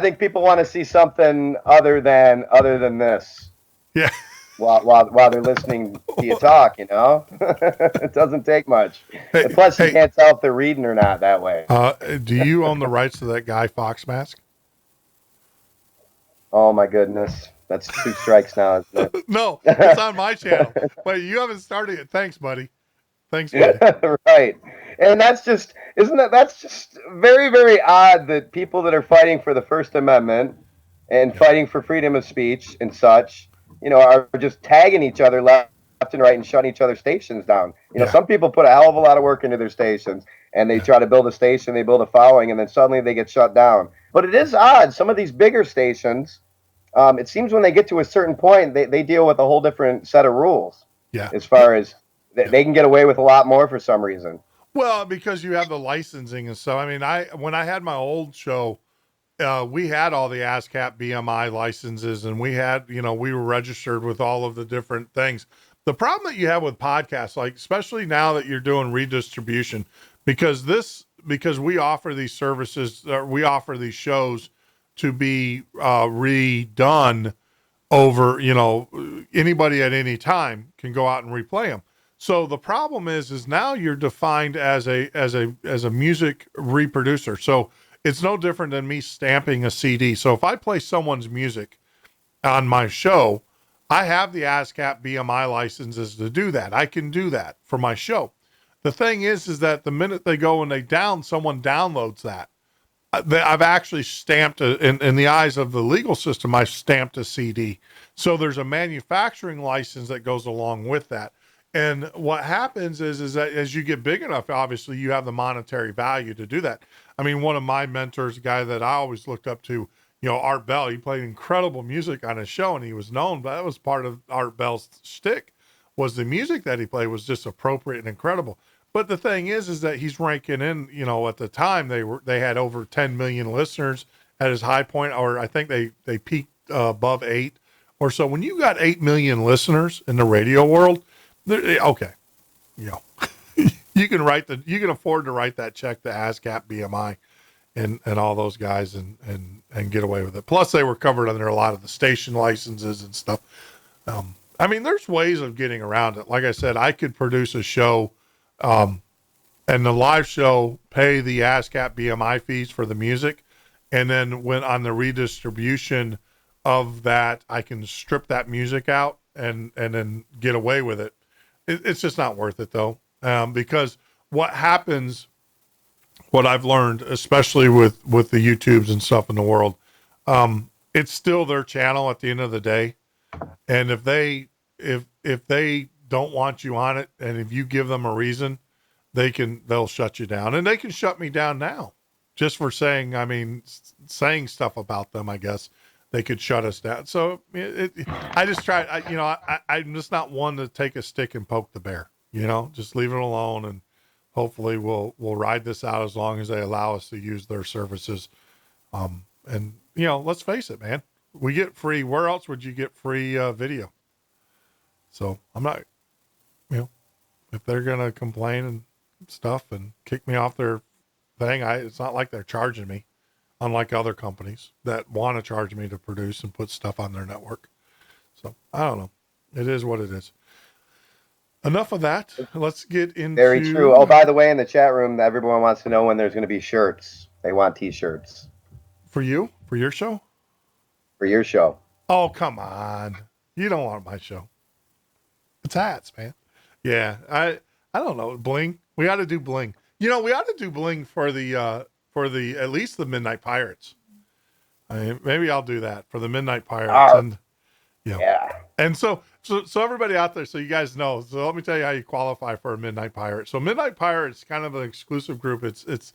think people want to see something other than this. Yeah. While they're listening to you talk, it doesn't take much. Hey, plus, you can't tell if they're reading or not that way. Do you own the rights to that Guy Fawkes mask? Oh my goodness. That's 2 strikes now, isn't it? No, it's on my channel. But you haven't started it. Thanks, buddy. Right. And that's just very, very odd that people that are fighting for the First Amendment and fighting for freedom of speech and such, are just tagging each other left and right and shutting each other's stations down. Some people put a hell of a lot of work into their stations, and they try to build a station, they build a following, and then suddenly they get shut down. But it is odd. Some of these bigger stations, it seems when they get to a certain point, they deal with a whole different set of rules. Yeah. As far as they can get away with a lot more for some reason. Well, because you have the licensing and stuff. I mean, when I had my old show, we had all the ASCAP BMI licenses, and we had, we were registered with all of the different things. The problem that you have with podcasts, like especially now that you're doing redistribution, because we offer these services, we offer these shows to be redone over, anybody at any time can go out and replay them. So the problem is now you're defined as a music reproducer. So it's no different than me stamping a CD. So if I play someone's music on my show, I have the ASCAP BMI licenses to do that. I can do that for my show. The thing is that the minute they go and someone downloads that, I've actually stamped in the eyes of the legal system, I've stamped a CD. So there's a manufacturing license that goes along with that. And what happens is that as you get big enough, obviously you have the monetary value to do that. I mean, one of my mentors, a guy that I always looked up to, Art Bell, he played incredible music on his show and he was known, but that was part of Art Bell's shtick, was the music that he played was just appropriate and incredible. But the thing is that he's ranking in, you know, at the time they had over 10 million listeners at his high point, or I think they peaked above 8 or so. When you got 8 million listeners in the radio world, okay, you know, you can afford to write that check to ASCAP, BMI, and all those guys and get away with it. Plus they were covered under a lot of the station licenses and stuff. I mean, there's ways of getting around it. Like I said, I could produce a show, and the live show pay the ASCAP BMI fees for the music. And then when on the redistribution of that, I can strip that music out and then get away with it. It's just not worth it though. Because what happens, what I've learned, especially with the YouTubes and stuff in the world, it's still their channel at the end of the day. And if they don't want you on it, and if you give them a reason, they'll shut you down. And they can shut me down now just for saying stuff about them. I guess they could shut us down. So I just try, I'm just not one to take a stick and poke the bear, you know, just leave it alone. And hopefully we'll ride this out as long as they allow us to use their services. And you know, let's face it, man, we get free. Where else would you get free video? So I'm not, you know, if they're going to complain and stuff and kick me off their thing, it's not like they're charging me, unlike other companies that want to charge me to produce and put stuff on their network. So I don't know. It is what it is. Enough of that. Let's get into... Very true. Oh, by the way, in the chat room, everyone wants to know when there's going to be shirts. They want t-shirts. For you? For your show? For your show. Oh, come on. You don't want my show. It's hats, man. Yeah. I don't know. Bling. We ought to do bling. You know, we ought to do bling for the at least the Midnight Pirates. I mean, maybe I'll do that for the Midnight Pirates. And yeah. And so everybody out there, so you guys know. So let me tell you how you qualify for a Midnight Pirate. So Midnight Pirate is kind of an exclusive group. It's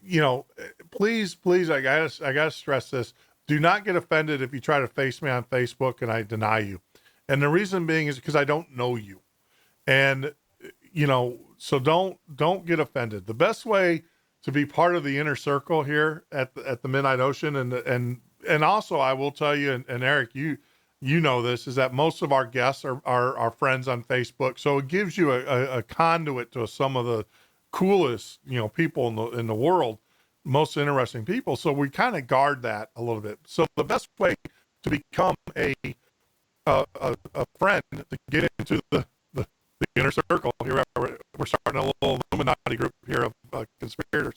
you know, please, I gotta stress this. Do not get offended if you try to face me on Facebook and I deny you. And the reason being is because I don't know you. And, you know, so don't get offended. The best way to be part of the inner circle here at the Midnight Ocean, and also I will tell you, and Eric, you know this, is that most of our guests are friends on Facebook. So it gives you a conduit to some of the coolest, you know, people in the world, most interesting people. So we kind of guard that a little bit. So the best way to become a friend, to get into the inner circle here, we're starting a little Illuminati group here of conspirators.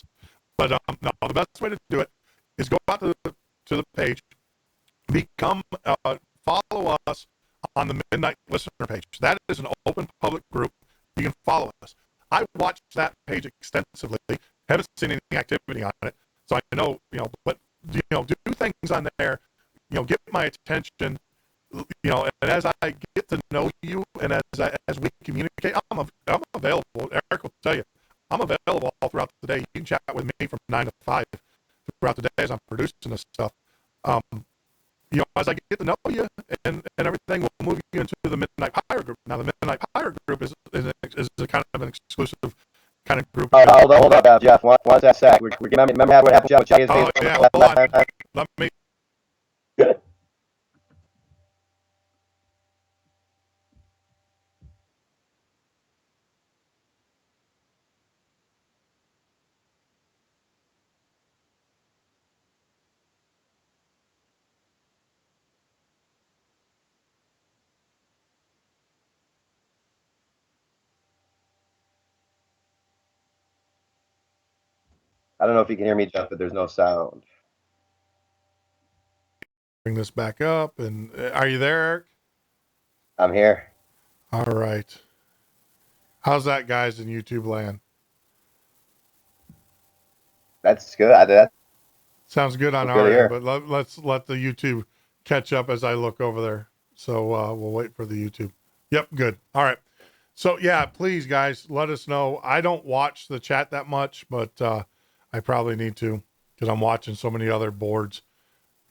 But no, the best way to do it is go out to the page, become follow us on the Midnight Listener page. That is an open public group. You can follow us. I watch that page extensively. Haven't seen any activity on it, so I know, you know. But you know, do things on there. You know, get my attention. You know, and as I get to know you, and as we communicate, I'm available. Eric will tell you, I'm available all throughout the day. You can chat with me from 9 to 5 throughout the day as I'm producing this stuff. You know, as I get to know you and everything, we'll move you into the Midnight Pirate group. Now, the Midnight Pirate group is a kind of an exclusive kind of group. Hold up, Jeff. One sec. Remember what happened with Chuck? Oh, yeah, hold on. Let me. I don't know if you can hear me, Jeff, but there's no sound. Bring this back up. And are you there, Eric? I'm here. All right. How's that, guys, in YouTube land? That's good. That sounds good on our end, but let's let the YouTube catch up as I look over there. So we'll wait for the YouTube. Yep, good. All right. So yeah, please, guys, let us know. I don't watch the chat that much, but I probably need to, because I'm watching so many other boards.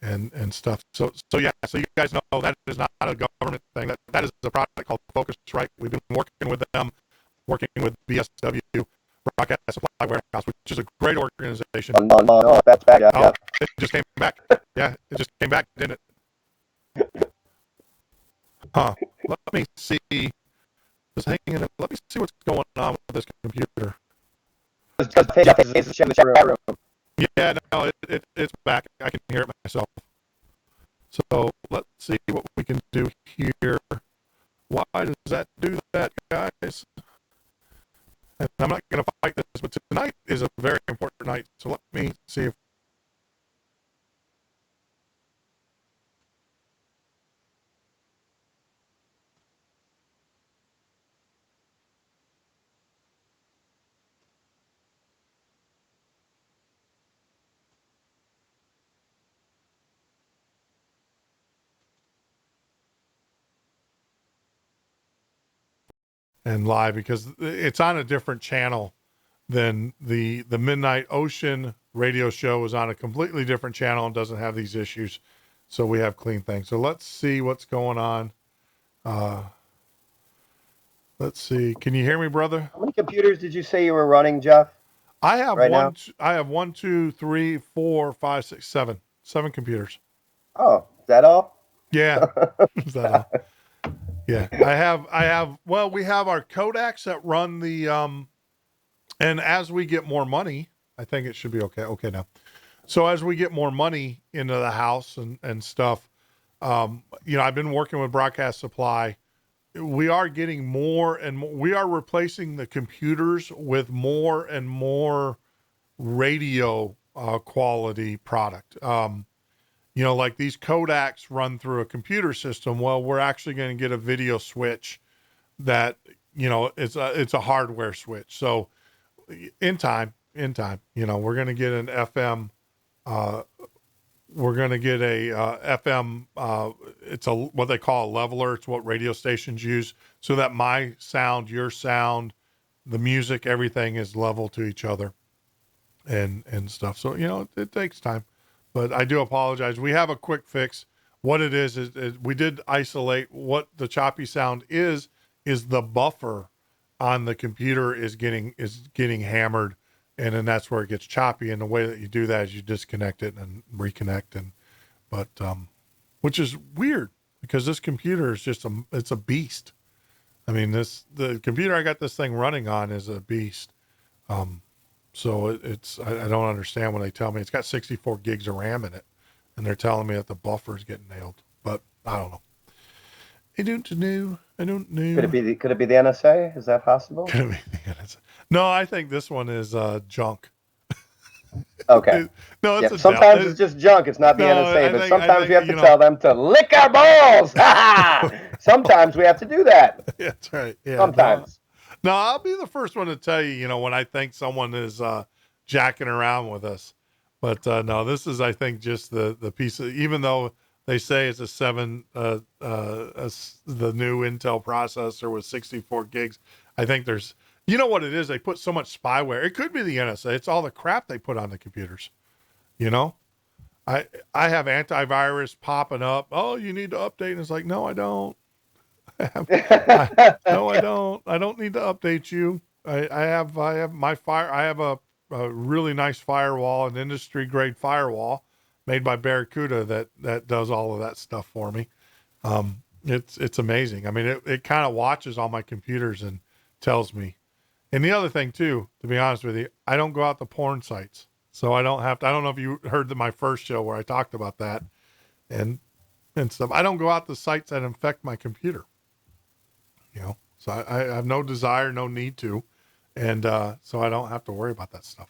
and stuff. So yeah, so you guys know that is not a government thing. That is a product called Focusrite. We've been working with them, working with BSW, Broadcast Supply Warehouse, which is a great organization. No, that's back. Yeah, Oh, it just came back. Yeah, it just came back, didn't it? Huh. Let me see. Just hanging in. Let me see what's going on with this computer. Yeah, no, it's back. I can hear it myself. So let's see what we can do here. Why does that do that, guys? And I'm not going to fight this, but tonight is a very important night. So let me see if. And live, because it's on a different channel than the Midnight Ocean radio show is on a completely different channel and doesn't have these issues. So we have clean things. So let's see what's going on. Let's see. Can you hear me, brother? How many computers did you say you were running, Jeff? I have right one. now? I have 1, 2, 3, 4, 5, 6, 7. 7 computers. Oh, is that all? Yeah. Is that all? Yeah. I have. Well, we have our Kodaks that run the. And as we get more money, I think it should be okay. Okay now. So as we get more money into the house and stuff, I've been working with Broadcast Supply. We are getting more and more. We are replacing the computers with more and more radio quality product. Like these Kodaks run through a computer system. Well, we're actually going to get a video switch that, it's a hardware switch. So in time, we're going to get an FM, we're going to get a FM. It's what they call a leveler. It's what radio stations use, so that my sound, your sound, the music, everything is level to each other, and stuff. So it takes time, but I do apologize. We have a quick fix. What it is we did isolate what the choppy sound is the buffer on the computer is getting hammered. And then that's where it gets choppy. And the way that you do that is you disconnect it and reconnect. But which is weird because this computer is it's a beast. I mean, the computer I got this thing running on is a beast. So I don't understand when they tell me it's got 64 gigs of RAM in it and they're telling me that the buffer is getting nailed, but I don't know. I don't know. Could it be the NSA? Is that possible? Could it be the NSA? No, I think this one is junk. Okay. No, it's sometimes it's just junk. It's not the NSA, but sometimes we have to tell them to lick our balls. Sometimes we have to do that. That's right. Yeah. Sometimes. No, I'll be the first one to tell you, when I think someone is jacking around with us. But no, this is, I think, just the piece of, even though they say it's the new Intel processor with 64 gigs. I think there's, what it is? They put so much spyware. It could be the NSA. It's all the crap they put on the computers. I have antivirus popping up. Oh, you need to update. And it's like, no, I don't. No, I don't. I don't need to update you. I have my fire. I have a really nice firewall, an industry grade firewall made by Barracuda that does all of that stuff for me. It's amazing. I mean, it kind of watches all my computers and tells me. And the other thing too, to be honest with you, I don't go out to porn sites. So I don't have to, I don't know if you heard my first show where I talked about that and stuff. I don't go out to sites that infect my computer, so I have no desire, no need to. And, so I don't have to worry about that stuff.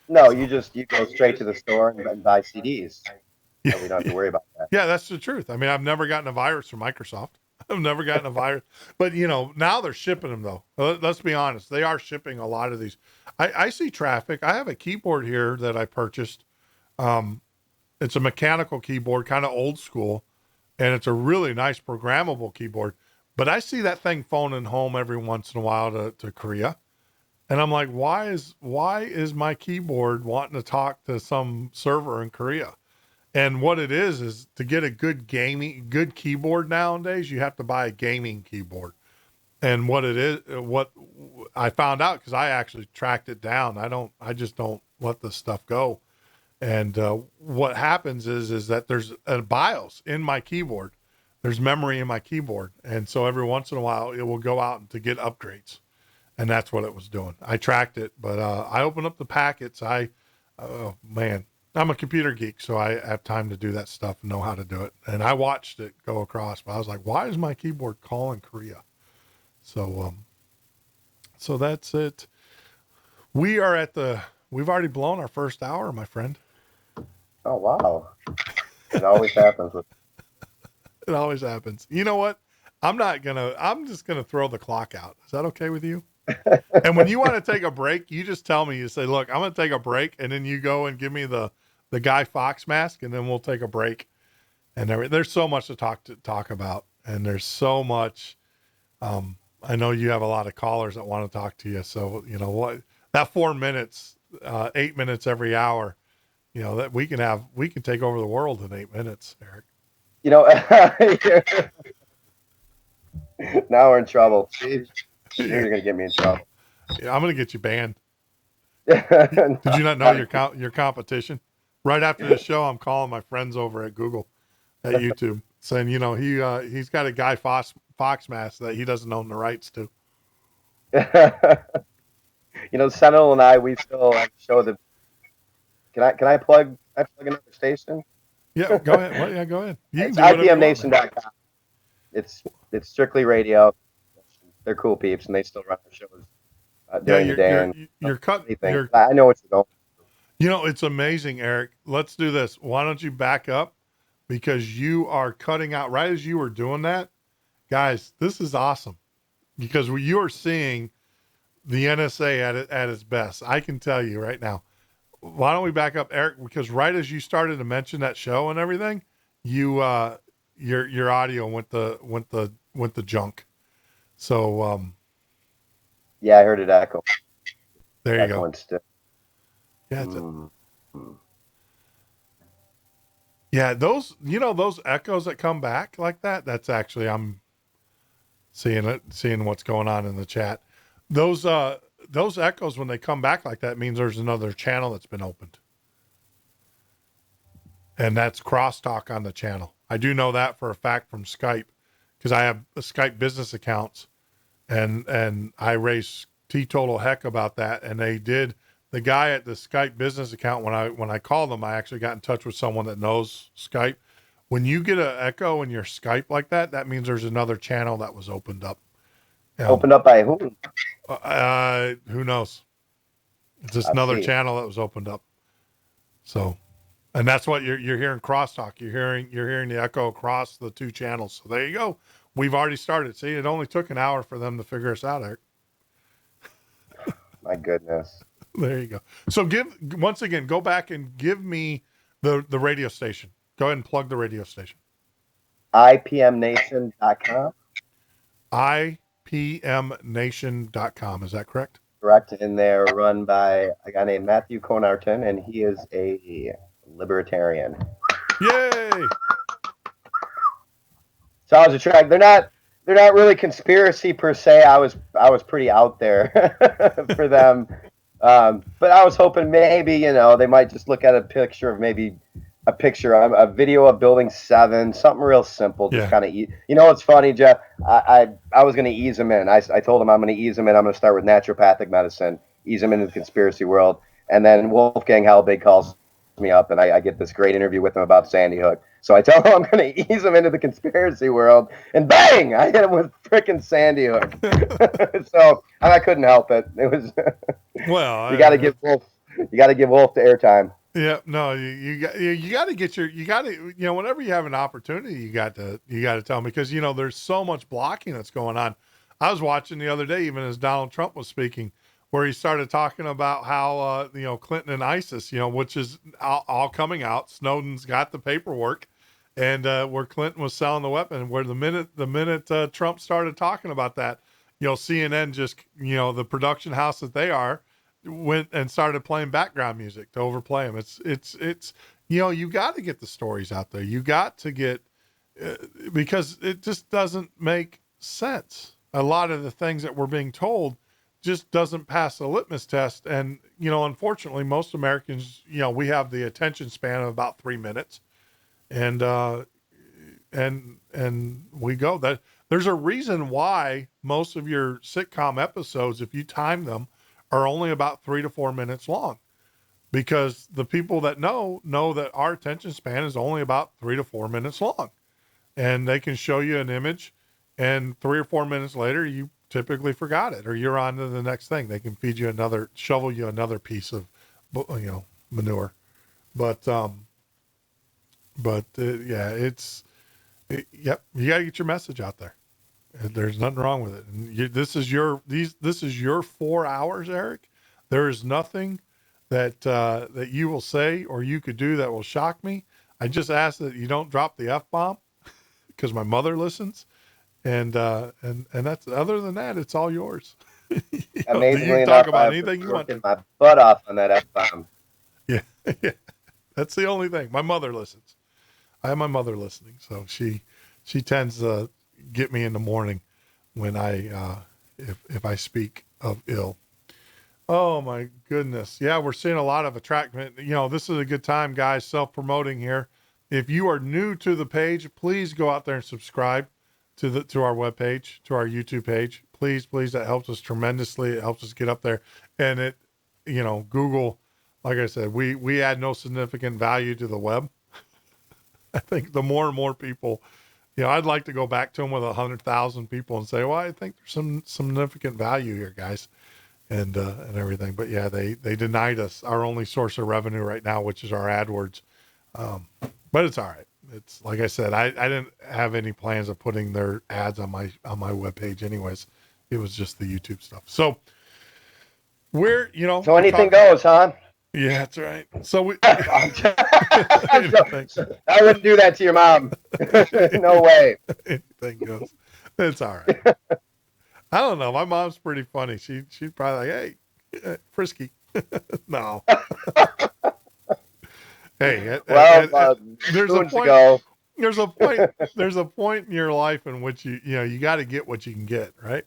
No, you go straight to the store and buy CDs. Yeah, so we don't have to worry about that. Yeah, that's the truth. I mean, I've never gotten a virus from Microsoft. I've never gotten a virus, but now they're shipping them though. Let's be honest. They are shipping a lot of these. I see traffic. I have a keyboard here that I purchased. It's a mechanical keyboard, kind of old school, and it's a really nice programmable keyboard, but I see that thing phoning home every once in a while to Korea. And I'm like, why is my keyboard wanting to talk to some server in Korea? And what it is to get a good keyboard nowadays, you have to buy a gaming keyboard. And what I found out, because I actually tracked it down. I just don't let this stuff go. And what happens is that there's a BIOS in my keyboard. There's memory in my keyboard. And so every once in a while it will go out to get upgrades. And that's what it was doing. I tracked it, but I opened up the packets. Oh man, I'm a computer geek, so I have time to do that stuff and know how to do it. And I watched it go across, but I was like, why is my keyboard calling Korea? So, so that's it. We've already blown our first hour, my friend. Oh, wow. It always happens. It always happens. You know what? I'm just going to throw the clock out. Is that okay with you? And when you want to take a break, you just tell me, you say, look, I'm going to take a break. And then you go and give me the Guy Fawkes mask, and then we'll take a break. And there's so much to talk about. And there's so much, I know you have a lot of callers that want to talk to you. So, you know what, that 4 minutes, 8 minutes every hour, you know, that we can take over the world in 8 minutes, Eric. You know, now we're in trouble. You're going to get me in trouble. Yeah, I'm going to get you banned. Did you not know your competition? Right after the show, I'm calling my friends over at Google, at YouTube, saying, you know, he's got a Guy Fawkes mask that he doesn't own the rights to. You know, Sentinel and I, we still show the. Can I plug another station? Yeah, go ahead. Well, yeah, go ahead. It's IPMNation.com. It's strictly radio. They're cool peeps, and they still run their shows during the day. I know what you're going. You know, it's amazing, Eric. Let's do this. Why don't you back up? Because you are cutting out right as you were doing that. Guys, this is awesome. Because you are seeing the NSA at its best. I can tell you right now. Why don't we back up, Eric? Because right as you started to mention that show and everything, your audio went the junk. So yeah, I heard it echo. There you go. Yeah, yeah, those echoes that come back like that. That's actually, I'm seeing what's going on in the chat. Those echoes, when they come back like that, means there's another channel that's been opened, and that's crosstalk on the channel. I do know that for a fact from Skype, because I have a Skype business accounts, and I raised teetotal heck about that, and they did. The guy at the Skype business account, when I called them, I actually got in touch with someone that knows Skype. When you get an echo in your Skype like that, that means there's another channel that was opened up. Opened up by who? Who knows? It's just another channel that was opened up. So, and that's what you're hearing crosstalk. You're hearing the echo across the two channels. So there you go. We've already started. See, it only took an hour for them to figure us out, Eric. My goodness. There you go. So once again, go back and give me the radio station. Go ahead and plug the radio station. IPMNation.com. IPMNation.com. Is that correct? Correct. And they're run by a guy named Matthew Conarton, and he is a libertarian. Yay! So I was a track. They're not really conspiracy per se. I was pretty out there for them. But I was hoping maybe, they might just look at a video of Building 7, something real simple, just kind of, it's funny, Jeff, I was going to ease them in. I told him I'm going to ease them in. I'm going to start with naturopathic medicine, ease them into the conspiracy world. And then Wolfgang Halbig calls me up, and I get this great interview with him about Sandy Hook. So I tell him I'm going to ease him into the conspiracy world, and bang, I hit him with frickin' Sandy Hook. So I couldn't help it. It was, well, you got to give Wolf the airtime. Yeah, no, you got to whenever you have an opportunity, you got to tell me, because there's so much blocking that's going on. I was watching the other day, even as Donald Trump was speaking, where he started talking about how Clinton and ISIS, which is all coming out. Snowden's got the paperwork, and where Clinton was selling the weapon. Where the minute Trump started talking about that, CNN just the production house that they are, went and started playing background music to overplay them. It's you got to get the stories out there. You got to get, because it just doesn't make sense. A lot of the things that we're being told just doesn't pass the litmus test. And, unfortunately, most Americans, we have the attention span of about 3 minutes. And we go that there's a reason why most of your sitcom episodes, if you time them, are only about 3 to 4 minutes long, because the people that know that our attention span is only about 3 to 4 minutes long, and they can show you an image and 3 or 4 minutes later, you typically forgot it, or you're on to the next thing. They can shovel you another piece of, manure. But yeah, yep, you got to get your message out there. There's nothing wrong with it. And this is your 4 hours, Eric. There is nothing that you will say or you could do that will shock me. I just ask that you don't drop the F-bomb, because my mother listens, and that's, other than that, it's all yours. Amazingly you enough, talk about I've anything you want. working my butt off on that F-bomb. Yeah, yeah. That's the only thing. My mother listens. I have my mother listening, so she tends to get me in the morning when if I speak of ill. Oh my goodness. Yeah, we're seeing a lot of attraction. This is a good time, guys, self-promoting here. If you are new to the page, please go out there and subscribe to our webpage, to our YouTube page. Please, that helps us tremendously. It helps us get up there. And it, Google, like I said, we add no significant value to the web. I think the more and more people, I'd like to go back to them with 100,000 people and say, well, I think there's some significant value here, guys, and everything. But yeah, they denied us our only source of revenue right now, which is our AdWords. But it's all right. It's like I said, I didn't have any plans of putting their ads on my webpage anyways. It was just the YouTube stuff. So so anything goes, huh? Yeah, that's right. So I wouldn't do that to your mom. No way. Anything goes. It's all right. I don't know. My mom's pretty funny. She's probably like, hey, Frisky. No. Hey, there's a point. There's a point in your life in which you got to get what you can get, right?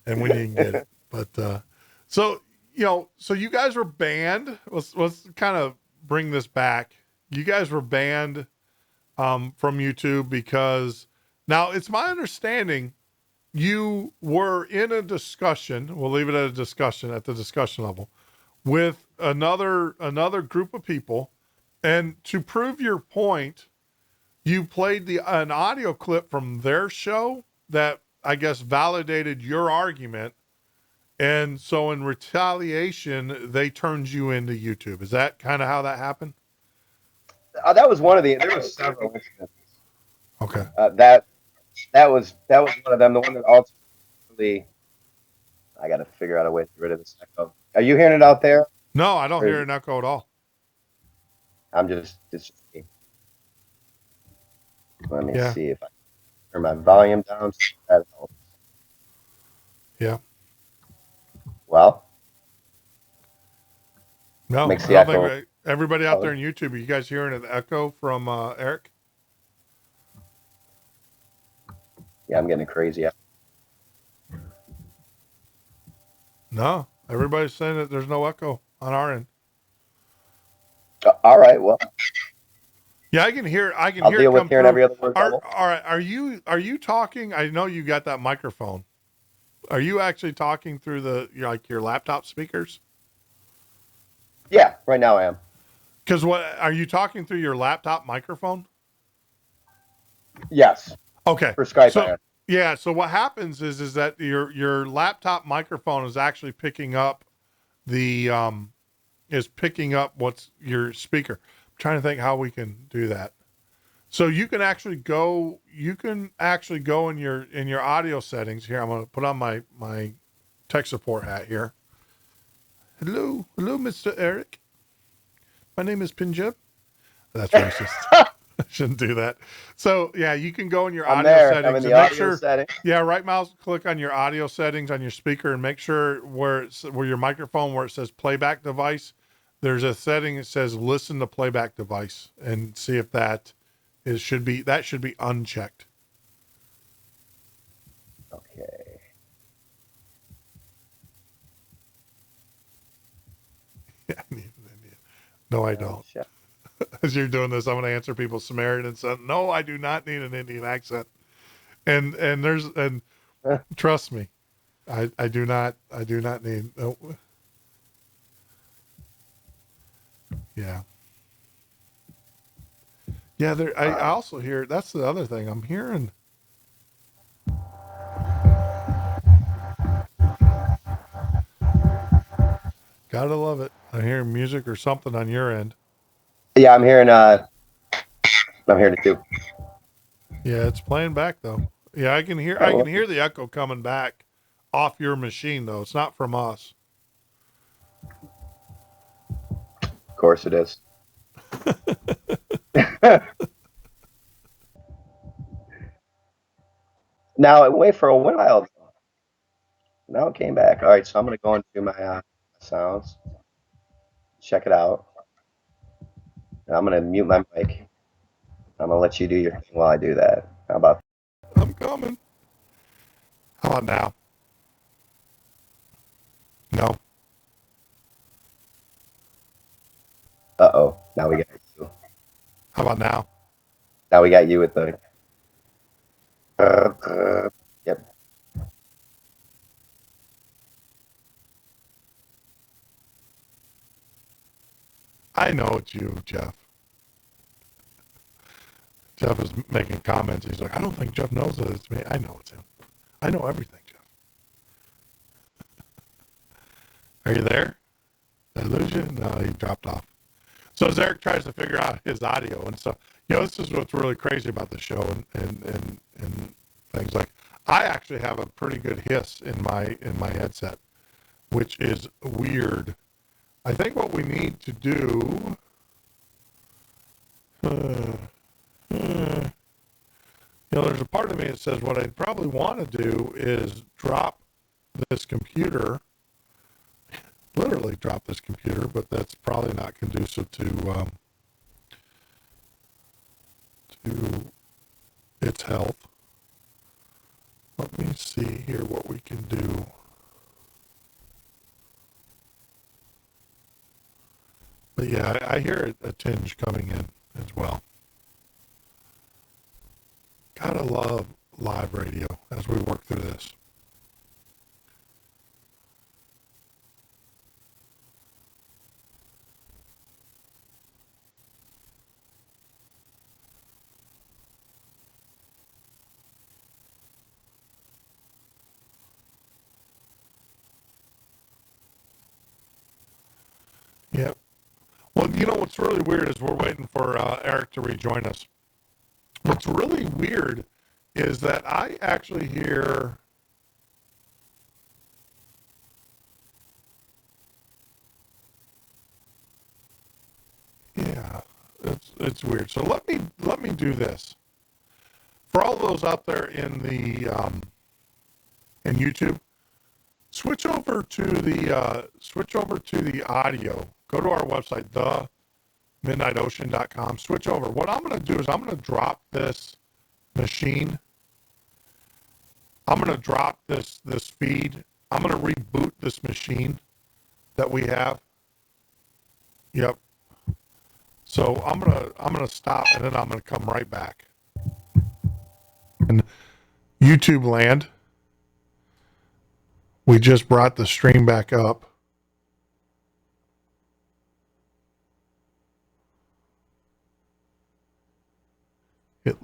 And when you can get it. But so you guys were banned. Let's kind of bring this back. You guys were banned from YouTube because now it's my understanding you were in a discussion. We'll leave it at a discussion, at the discussion level, with another group of people. And to prove your point, you played an audio clip from their show that I guess validated your argument. And so in retaliation, they turned you into YouTube. Is that kind of how that happened? That was one of there were several incidents. Okay. That was one of them. The one that ultimately, I got to figure out a way to get rid of this echo. Are you hearing it out there? No, I don't hear an echo at all. It's just me. Let me see if I can turn my volume down. So that helps. Yeah. Well, no, makes the echo. Everybody out there on YouTube, are you guys hearing an echo from Eric? Yeah, I'm getting crazy. No, everybody's saying that there's no echo on our end. All right, well. Yeah, I can hear. I'll deal with hearing every other word. All right, are you talking? I know you got that microphone. Are you actually talking through your laptop speakers? Yeah, right now I am. Because are you talking through your laptop microphone? Yes. Okay. For Skype. Yeah. So what happens is that your laptop microphone is actually picking up what's your speaker. I'm trying to think how we can do that. So you can actually go in your audio settings here. I'm going to put on my tech support hat here. Hello, Mr. Eric. My name is Punjab. That's racist. I shouldn't do that. So yeah, you can go in your audio settings I'm in the and make audio sure. Settings. Yeah, right mouse click on your audio settings on your speaker and make sure where your microphone where it says playback device, there's a setting that says listen to playback device, and see if that should be unchecked. Okay. Yeah, I need an Indian. No, I don't. Chef. As you're doing this, I'm going to answer people's Samaritan accent. No, I do not need an Indian accent. And trust me, I do not need. Oh, yeah. Yeah, I also hear, that's the other thing I'm hearing. Gotta love it. I hear music or something on your end. Yeah, I'm hearing it too. Yeah, it's playing back though. Yeah, I can hear the echo coming back off your machine though. It's not from us. Of course it is. Now it went for a while. Now it came back. All right, so I'm gonna go into my sounds, check it out, and I'm gonna mute my mic. I'm gonna let you do your thing while I do that. How about? I'm coming. How about now? No. Uh-oh. Now we got you. How about now? Now we got you with the. Yep. I know it's you, Jeff. Jeff is making comments. He's like, I don't think Jeff knows that it's me. I know it's him. I know everything, Jeff. Are you there? Did I lose you? No, he dropped off. So as Eric tries to figure out his audio and stuff, this is what's really crazy about the show and things like, I actually have a pretty good hiss in my headset, which is weird. I think what we need to do, there's a part of me that says what I'd probably want to do is drop this computer, literally drop this computer, but that's probably not conducive to its health. Let me see here what we can do. But yeah, I hear a tinge coming in as well. Gotta love live radio as we work through this. Yep. Well, what's really weird is we're waiting for Eric to rejoin us. What's really weird is that I actually hear it's weird. So let me do this. For all those out there in the in YouTube, switch over to the audio. Go to our website, themidnightocean.com. Switch over. What I'm going to do is I'm going to drop this machine. I'm going to drop this feed. I'm going to reboot this machine that we have. Yep. So I'm going to stop, and then I'm going to come right back. And YouTube land, we just brought the stream back up.